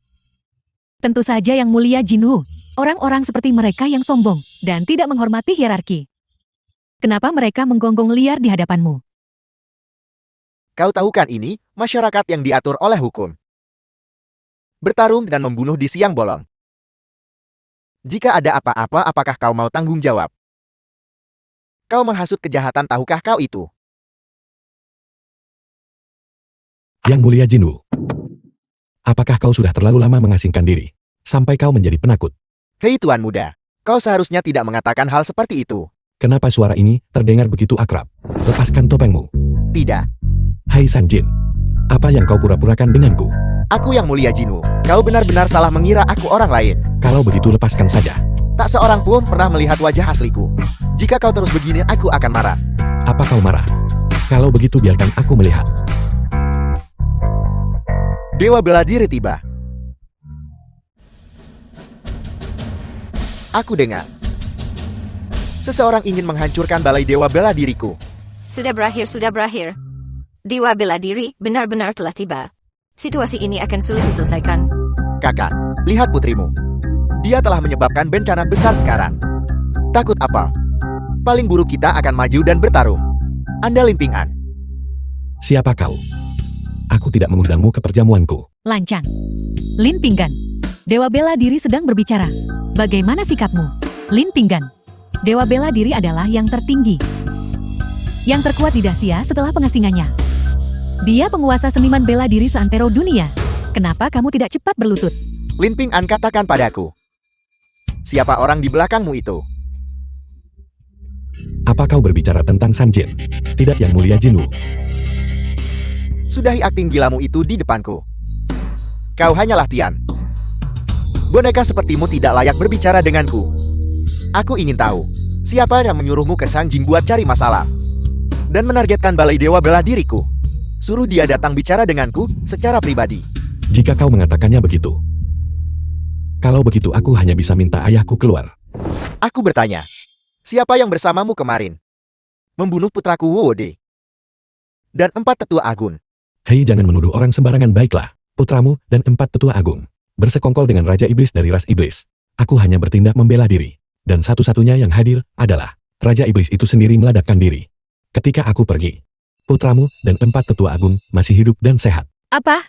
[SPEAKER 3] Tentu saja Yang Mulia Jinwu, orang-orang seperti mereka yang sombong dan tidak menghormati hierarki. Kenapa mereka menggonggong liar di hadapanmu?
[SPEAKER 4] Kau tahu kan ini masyarakat yang diatur oleh hukum. Bertarung dan membunuh di siang bolong. Jika ada apa-apa, apakah kau mau tanggung jawab? Kau menghasut kejahatan, tahukah kau itu?
[SPEAKER 1] Yang Mulia Jinwu, apakah kau sudah terlalu lama mengasingkan diri, sampai kau menjadi penakut?
[SPEAKER 4] Hei Tuan Muda, kau seharusnya tidak mengatakan hal seperti itu.
[SPEAKER 1] Kenapa suara ini terdengar begitu akrab? Lepaskan topengmu.
[SPEAKER 4] Tidak,
[SPEAKER 1] Hai San Jin, apa yang kau pura-purakan denganku?
[SPEAKER 4] aku Yang Mulia Jinwu. Kau benar-benar salah mengira aku orang lain.
[SPEAKER 1] Kalau begitu lepaskan saja.
[SPEAKER 4] Tak seorang pun pernah melihat wajah asliku. Jika kau terus begini, aku akan marah.
[SPEAKER 1] Apa kau marah? Kalau begitu biarkan aku melihat.
[SPEAKER 4] Dewa bela diri tiba. Aku dengar seseorang ingin menghancurkan balai dewa bela diriku.
[SPEAKER 7] Sudah berakhir, sudah berakhir. Dewa bela diri benar-benar telah tiba. Situasi ini akan sulit diselesaikan.
[SPEAKER 4] Kakak, lihat putrimu. Dia telah menyebabkan bencana besar sekarang. Takut apa? Paling buruk kita akan maju dan bertarung. Anda Lin Ping An.
[SPEAKER 1] Siapa kau? Aku tidak mengundangmu ke perjamuanku.
[SPEAKER 3] Lancang. Lin Pinggan, Dewa Bela Diri sedang berbicara. Bagaimana sikapmu? Lin Pinggan, Dewa Bela Diri adalah yang tertinggi, yang terkuat di Dacia setelah pengasingannya. Dia penguasa seniman bela diri seantero dunia. Kenapa kamu tidak cepat berlutut?
[SPEAKER 4] Lin Ping An, katakan padaku. Siapa orang di belakangmu itu?
[SPEAKER 1] Apa kau berbicara tentang San Jin? Tidak Yang Mulia Jinwu.
[SPEAKER 4] Sudahi akting gilamu itu di depanku. Kau hanyalah Tian. Boneka sepertimu tidak layak berbicara denganku. Aku ingin tahu, siapa yang menyuruhmu ke Sang Jing buat cari masalah dan menargetkan balai dewa bela diriku? Suruh dia datang bicara denganku secara pribadi.
[SPEAKER 1] Jika kau mengatakannya begitu. Kalau begitu aku hanya bisa minta ayahku keluar.
[SPEAKER 4] Aku bertanya, siapa yang bersamamu kemarin? Membunuh putraku Wode dan 4 tetua agung.
[SPEAKER 1] Hei, jangan menuduh orang sembarangan. Baiklah, putramu dan 4 tetua agung bersekongkol dengan Raja Iblis dari ras Iblis. Aku hanya bertindak membela diri. Dan satu-satunya yang hadir adalah Raja Iblis itu sendiri meledakkan diri. Ketika aku pergi, putramu dan 4 tetua agung masih hidup dan sehat.
[SPEAKER 3] Apa?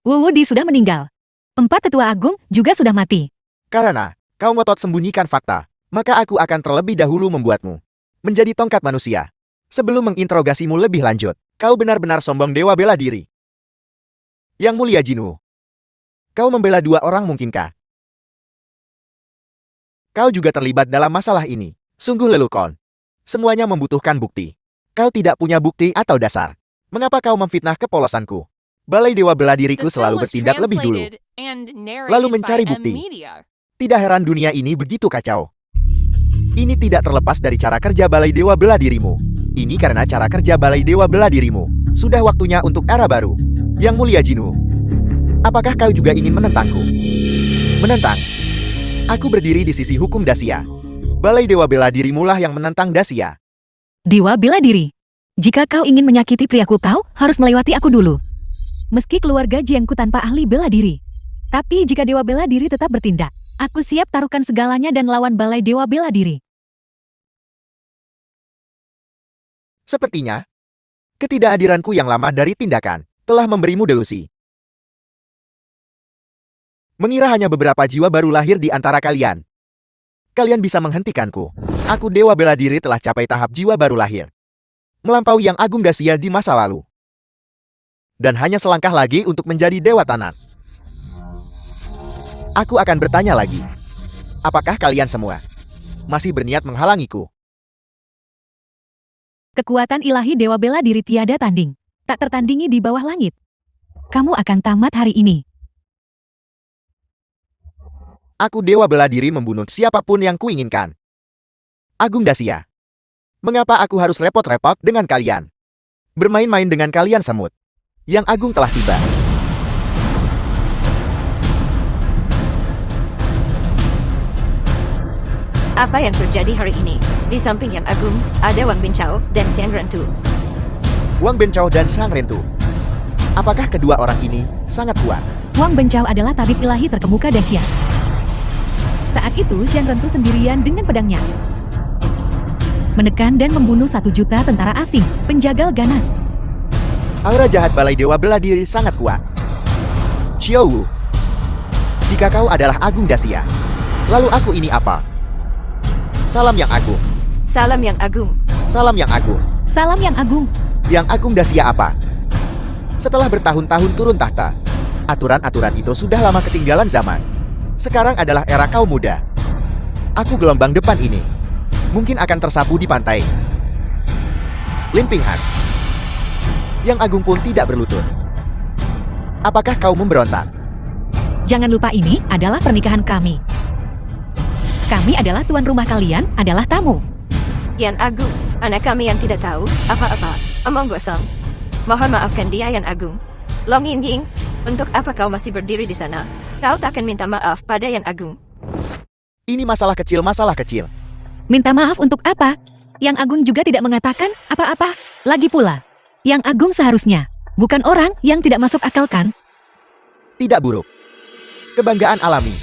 [SPEAKER 3] Wu Wudi sudah meninggal. 4 tetua agung juga sudah mati.
[SPEAKER 4] Karena kau ngotot sembunyikan fakta, maka aku akan terlebih dahulu membuatmu menjadi tongkat manusia. Sebelum menginterogasimu lebih lanjut, kau benar-benar sombong dewa bela diri. Yang Mulia Jinwu, kau membela 2 orang mungkinkah? Kau juga terlibat dalam masalah ini. Sungguh lelukon. Semuanya membutuhkan bukti. Kau tidak punya bukti atau dasar. Mengapa kau memfitnah kepolosanku? Balai dewa bela diriku selalu bertindak lebih dulu, lalu mencari bukti. Tidak heran dunia ini begitu kacau. Ini tidak terlepas dari cara kerja Balai Dewa Bela Dirimu. Ini karena cara kerja Balai Dewa Bela Dirimu. Sudah waktunya untuk era baru. Yang Mulia Jinu, apakah kau juga ingin menentangku? Menentang? Aku berdiri di sisi hukum Dacia. Balai Dewa Bela Dirimu lah yang menentang Dacia.
[SPEAKER 3] Dewa bela diri. Jika kau ingin menyakiti priaku, kau harus melewati aku dulu. Meski keluarga Jiangku tanpa ahli bela diri. Tapi jika Dewa Bela Diri tetap bertindak, aku siap taruhkan segalanya dan lawan Balai Dewa Bela Diri.
[SPEAKER 4] Sepertinya, ketidakhadiranku yang lama dari tindakan telah memberimu delusi. Mengira hanya beberapa jiwa baru lahir di antara kalian. Kalian bisa menghentikanku. Aku Dewa Bela Diri telah capai tahap jiwa baru lahir. Melampaui Yang Agung Dacia di masa lalu. Dan hanya selangkah lagi untuk menjadi Dewa Tanah. Aku akan bertanya lagi. Apakah kalian semua masih berniat menghalangiku?
[SPEAKER 3] Kekuatan ilahi Dewa Bela Diri tiada tanding. Tak tertandingi di bawah langit. Kamu akan tamat hari ini.
[SPEAKER 4] Aku Dewa Bela Diri membunuh siapapun yang kuinginkan. Agung Dacia, mengapa aku harus repot-repot dengan kalian? Bermain-main dengan kalian semut. Yang Agung telah tiba.
[SPEAKER 7] Apa yang terjadi hari ini? Di samping Yang Agung, ada Wang Bincao dan Xiang Rentu.
[SPEAKER 4] Wang Bencao dan Sang Rentu. Apakah kedua orang ini sangat kuat?
[SPEAKER 3] Wang Bencao adalah tabib ilahi terkemuka Dacia. Saat itu, Xiang Rentu sendirian dengan pedangnya. Menekan dan membunuh 1 juta tentara asing, penjagal ganas.
[SPEAKER 4] Aura jahat Balai Dewa Bela Diri sangat kuat. Xiao Wu, jika kau adalah Agung Dacia, lalu aku ini apa? Salam Yang Agung.
[SPEAKER 7] Salam Yang Agung.
[SPEAKER 4] Salam Yang Agung.
[SPEAKER 3] Salam Yang Agung.
[SPEAKER 4] Yang Agung Dacia apa? Setelah bertahun-tahun turun tahta, aturan-aturan itu sudah lama ketinggalan zaman. Sekarang adalah era kaum muda. Aku gelombang depan ini mungkin akan tersapu di pantai. Lin Pinghan. Yang Agung pun tidak berlutut. Apakah kau memberontak?
[SPEAKER 3] Jangan lupa ini adalah pernikahan kami. Kami adalah tuan rumah, kalian adalah tamu.
[SPEAKER 7] Yang Agung, anak kami yang tidak tahu apa-apa. Omong gosong. Mohon maafkan dia, Yang Agung. Long Ying, untuk apa kau masih berdiri di sana? Kau takkan minta maaf pada Yang Agung.
[SPEAKER 4] Ini masalah kecil, masalah kecil.
[SPEAKER 3] Minta maaf untuk apa? Yang Agung juga tidak mengatakan apa-apa. Lagi pula, Yang Agung seharusnya bukan orang yang tidak masuk akal, kan?
[SPEAKER 4] Tidak buruk. Kebanggaan alami.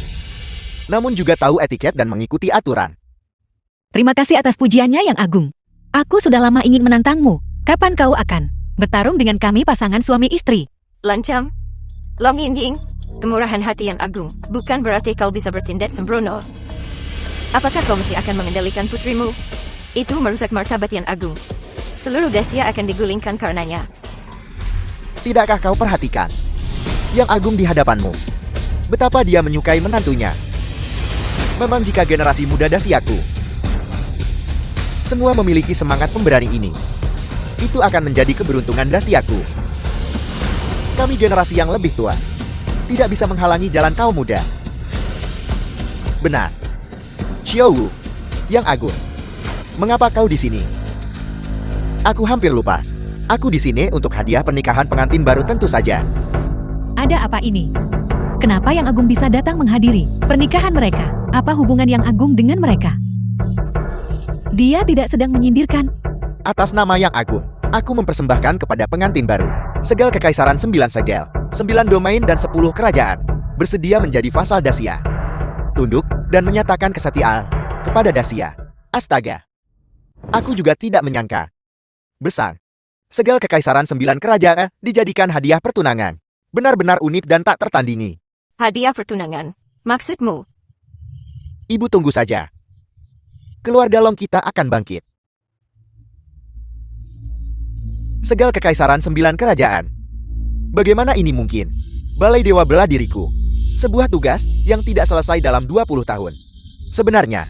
[SPEAKER 4] Namun juga tahu etiket dan mengikuti aturan.
[SPEAKER 3] Terima kasih atas pujiannya, Yang Agung. Aku sudah lama ingin menantangmu. Kapan kau akan bertarung dengan kami, pasangan suami istri?
[SPEAKER 7] Lancam. Long Ying, kemurahan hati Yang Agung bukan berarti kau bisa bertindak sembrono. Apakah kau masih akan mengendalikan putrimu? Itu merusak martabat Yang Agung. Seluruh Dacia akan digulingkan karenanya.
[SPEAKER 4] Tidakkah kau perhatikan Yang Agung di hadapanmu? Betapa dia menyukai menantunya. Memang jika generasi muda Daciaku semua memiliki semangat pemberani ini, itu akan menjadi keberuntungan Daciaku. Kami generasi yang lebih tua tidak bisa menghalangi jalan kaum muda. Benar. Xiao Wu, Yang Agung, mengapa kau di sini? Aku hampir lupa. Aku di sini untuk hadiah pernikahan pengantin baru tentu saja.
[SPEAKER 3] Ada apa ini? Kenapa Yang Agung bisa datang menghadiri pernikahan mereka? Apa hubungan Yang Agung dengan mereka? Dia tidak sedang menyindirkan.
[SPEAKER 4] Atas nama Yang Agung, aku mempersembahkan kepada pengantin baru segel kekaisaran 9 segel, 9 domain dan 10 kerajaan, bersedia menjadi vasal Dacia. Tunduk dan menyatakan kesetiaan kepada Dacia. Astaga. Aku juga tidak menyangka. Besar. Segel kekaisaran 9 kerajaan dijadikan hadiah pertunangan. Benar-benar unik dan tak tertandingi.
[SPEAKER 7] Hadiah pertunangan. Maksudmu?
[SPEAKER 4] Ibu tunggu saja. Keluarga Long kita akan bangkit. Segel kekaisaran 9 kerajaan. Bagaimana ini mungkin? Balai Dewa Bela Diriku. Sebuah tugas yang tidak selesai dalam 20 tahun. Sebenarnya,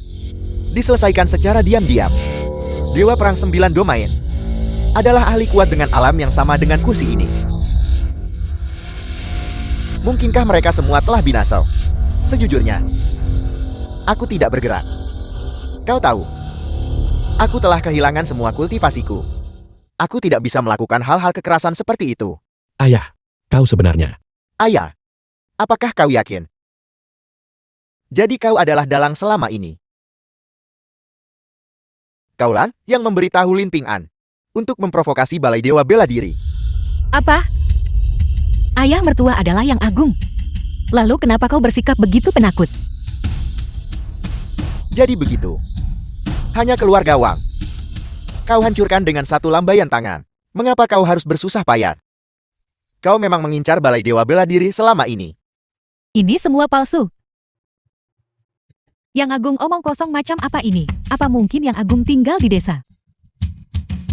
[SPEAKER 4] diselesaikan secara diam-diam. Dewa Perang 9 Domain adalah ahli kuat dengan alam yang sama dengan kursi ini. Mungkinkah mereka semua telah binasa? Sejujurnya, aku tidak bergerak. Kau tahu, aku telah kehilangan semua kultivasiku. Aku tidak bisa melakukan hal-hal kekerasan seperti itu.
[SPEAKER 1] Ayah, kau sebenarnya.
[SPEAKER 4] Ayah, apakah kau yakin? Jadi kau adalah dalang selama ini. Kaulah yang memberitahu Lin Ping'an untuk memprovokasi Balai Dewa Bela Diri.
[SPEAKER 3] Apa? Ayah mertua adalah yang agung. Lalu kenapa kau bersikap begitu penakut?
[SPEAKER 4] Jadi begitu. Hanya keluarga Wang. Kau hancurkan dengan satu lambaian tangan. Mengapa kau harus bersusah payah? Kau memang mengincar Balai Dewa Bela Diri selama ini.
[SPEAKER 3] Ini semua palsu. Yang Agung omong kosong macam apa ini? Apa mungkin Yang Agung tinggal di desa?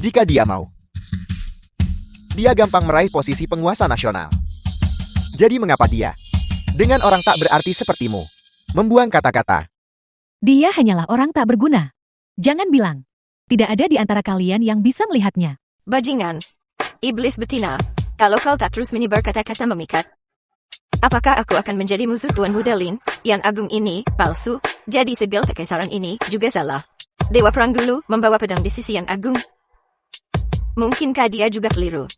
[SPEAKER 4] Jika dia mau, dia gampang meraih posisi penguasa nasional. Jadi mengapa dia, dengan orang tak berarti sepertimu, membuang kata-kata?
[SPEAKER 3] Dia hanyalah orang tak berguna. Jangan bilang, tidak ada di antara kalian yang bisa melihatnya.
[SPEAKER 7] Bajingan. Iblis betina. Kalau kau tak terus menyebar kata-kata memikat, apakah aku akan menjadi musuh Tuan Muda Lin? Yang Agung ini palsu. Jadi segel kekaisaran ini juga salah. Dewa Perang dulu membawa pedang di sisi Yang Agung. Mungkinkah dia juga keliru?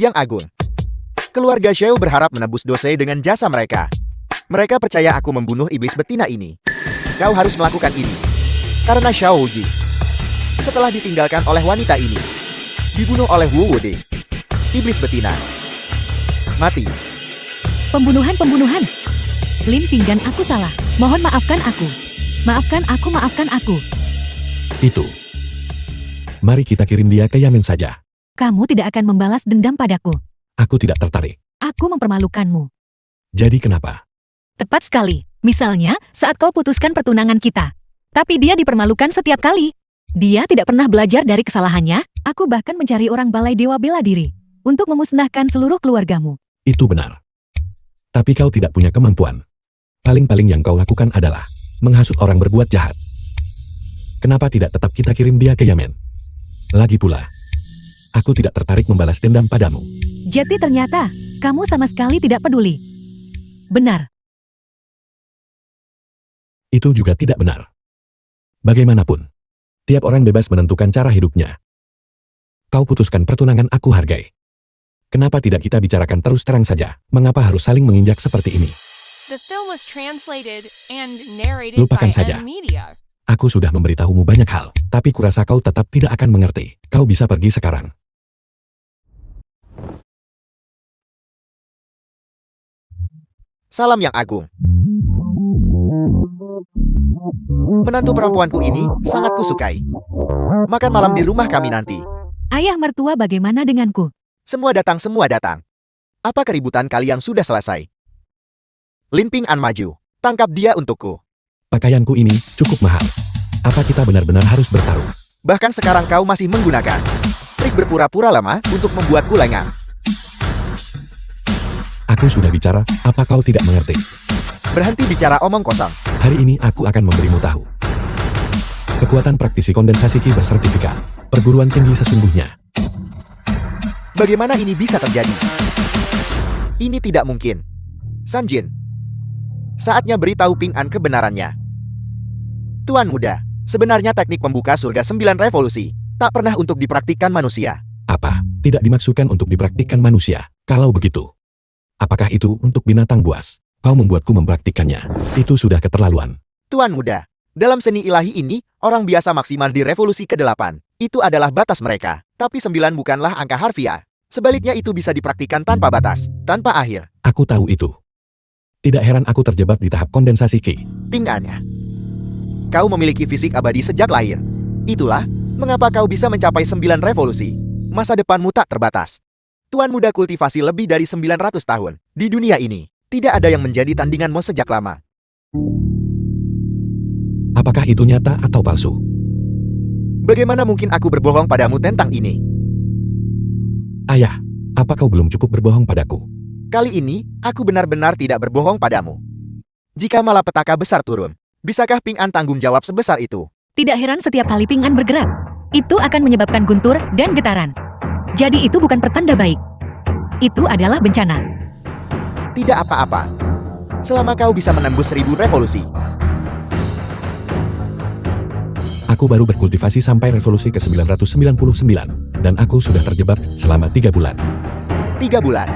[SPEAKER 4] Yang Agung, keluarga Xiao berharap menebus dosa dengan jasa mereka. Mereka percaya aku membunuh iblis betina ini. Kau harus melakukan ini. Karena Xiao Wuji, setelah ditinggalkan oleh wanita ini, dibunuh oleh Wu Wode, iblis betina. Mati.
[SPEAKER 3] Pembunuhan. Lin Pinggan, aku salah. Mohon maafkan aku. Maafkan aku.
[SPEAKER 1] Itu. Mari kita kirim dia ke Yamen saja.
[SPEAKER 3] Kamu tidak akan membalas dendam padaku.
[SPEAKER 1] Aku tidak tertarik.
[SPEAKER 3] Aku mempermalukanmu.
[SPEAKER 1] Jadi kenapa?
[SPEAKER 3] Tepat sekali. Misalnya, saat kau putuskan pertunangan kita. Tapi dia dipermalukan setiap kali. Dia tidak pernah belajar dari kesalahannya. Aku bahkan mencari orang Balai Dewa Bela Diri untuk memusnahkan seluruh keluargamu.
[SPEAKER 1] Itu benar. Tapi kau tidak punya kemampuan. Paling-paling yang kau lakukan adalah menghasut orang berbuat jahat. Kenapa tidak tetap kita kirim dia ke Yamen? Lagi pula, aku tidak tertarik membalas dendam padamu.
[SPEAKER 3] Jadi ternyata, kamu sama sekali tidak peduli. Benar.
[SPEAKER 1] Itu juga tidak benar. Bagaimanapun, tiap orang bebas menentukan cara hidupnya. Kau putuskan pertunangan, aku hargai. Kenapa tidak kita bicarakan terus terang saja? Mengapa harus saling menginjak seperti ini?
[SPEAKER 5] The film was translated and narrated
[SPEAKER 1] Lupakan
[SPEAKER 5] by
[SPEAKER 1] saja.
[SPEAKER 5] N Media.
[SPEAKER 1] Aku sudah memberitahumu banyak hal, tapi kurasa kau tetap tidak akan mengerti. Kau bisa pergi sekarang.
[SPEAKER 4] Salam Yang Agung. Menantu perempuanku ini sangat kusukai. Makan malam di rumah kami nanti.
[SPEAKER 3] Ayah mertua, bagaimana denganku?
[SPEAKER 4] Semua datang. Apa keributan kalian sudah selesai? Lin Ping'an maju. Tangkap dia untukku.
[SPEAKER 1] Pakaianku ini cukup mahal. Apa kita benar-benar harus bertarung?
[SPEAKER 4] Bahkan sekarang kau masih menggunakan trik berpura-pura lama untuk membuatku lengah.
[SPEAKER 1] Aku sudah bicara, apa kau tidak mengerti?
[SPEAKER 4] Berhenti bicara omong kosong.
[SPEAKER 1] Hari ini aku akan memberimu tahu. Kekuatan praktisi kondensasi Qi bersertifikat. Perguruan tinggi sesungguhnya.
[SPEAKER 4] Bagaimana ini bisa terjadi? Ini tidak mungkin. Sanjin, saatnya beritahu Ping'an kebenarannya. Tuan Muda, sebenarnya teknik pembuka surga 9 revolusi tak pernah untuk dipraktikkan manusia.
[SPEAKER 1] Apa? Tidak dimaksudkan untuk dipraktikkan manusia. Kalau begitu, apakah itu untuk binatang buas? Kau membuatku mempraktikkannya. Itu sudah keterlaluan.
[SPEAKER 4] Tuan Muda, dalam seni ilahi ini, orang biasa maksimal di revolusi ke-8. Itu adalah batas mereka. Tapi 9 bukanlah angka harfiah. Sebaliknya itu bisa dipraktikkan tanpa batas, tanpa akhir.
[SPEAKER 1] Aku tahu itu. Tidak heran aku terjebak di tahap kondensasi Qi.
[SPEAKER 4] Ping'annya. Kau memiliki fisik abadi sejak lahir. Itulah mengapa kau bisa mencapai 9 revolusi. Masa depanmu tak terbatas. Tuan Muda kultivasi lebih dari 900 tahun. Di dunia ini, tidak ada yang menjadi tandinganmu sejak lama.
[SPEAKER 1] Apakah itu nyata atau palsu?
[SPEAKER 4] Bagaimana mungkin aku berbohong padamu tentang ini?
[SPEAKER 1] Ayah, apa kau belum cukup berbohong padaku?
[SPEAKER 4] Kali ini, aku benar-benar tidak berbohong padamu. Jika malapetaka besar turun, bisakah Ping'an tanggung jawab sebesar itu?
[SPEAKER 3] Tidak heran setiap kali Ping'an bergerak, itu akan menyebabkan guntur dan getaran. Jadi itu bukan pertanda baik. Itu adalah bencana.
[SPEAKER 4] Tidak apa-apa. Selama kau bisa menembus 1000 revolusi.
[SPEAKER 1] Aku baru berkultivasi sampai revolusi ke-999, dan aku sudah terjebak selama 3 bulan.
[SPEAKER 4] 3 bulan.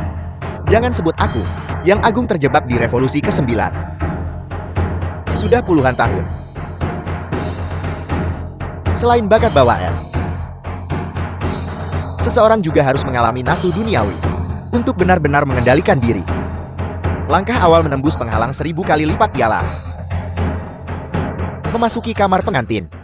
[SPEAKER 4] Jangan sebut aku, yang agung terjebak di revolusi ke-9. Sudah puluhan tahun. Selain bakat bawaan, seseorang juga harus mengalami nafsu duniawi untuk benar-benar mengendalikan diri. Langkah awal menembus penghalang 1000 kali lipat ialah memasuki kamar pengantin.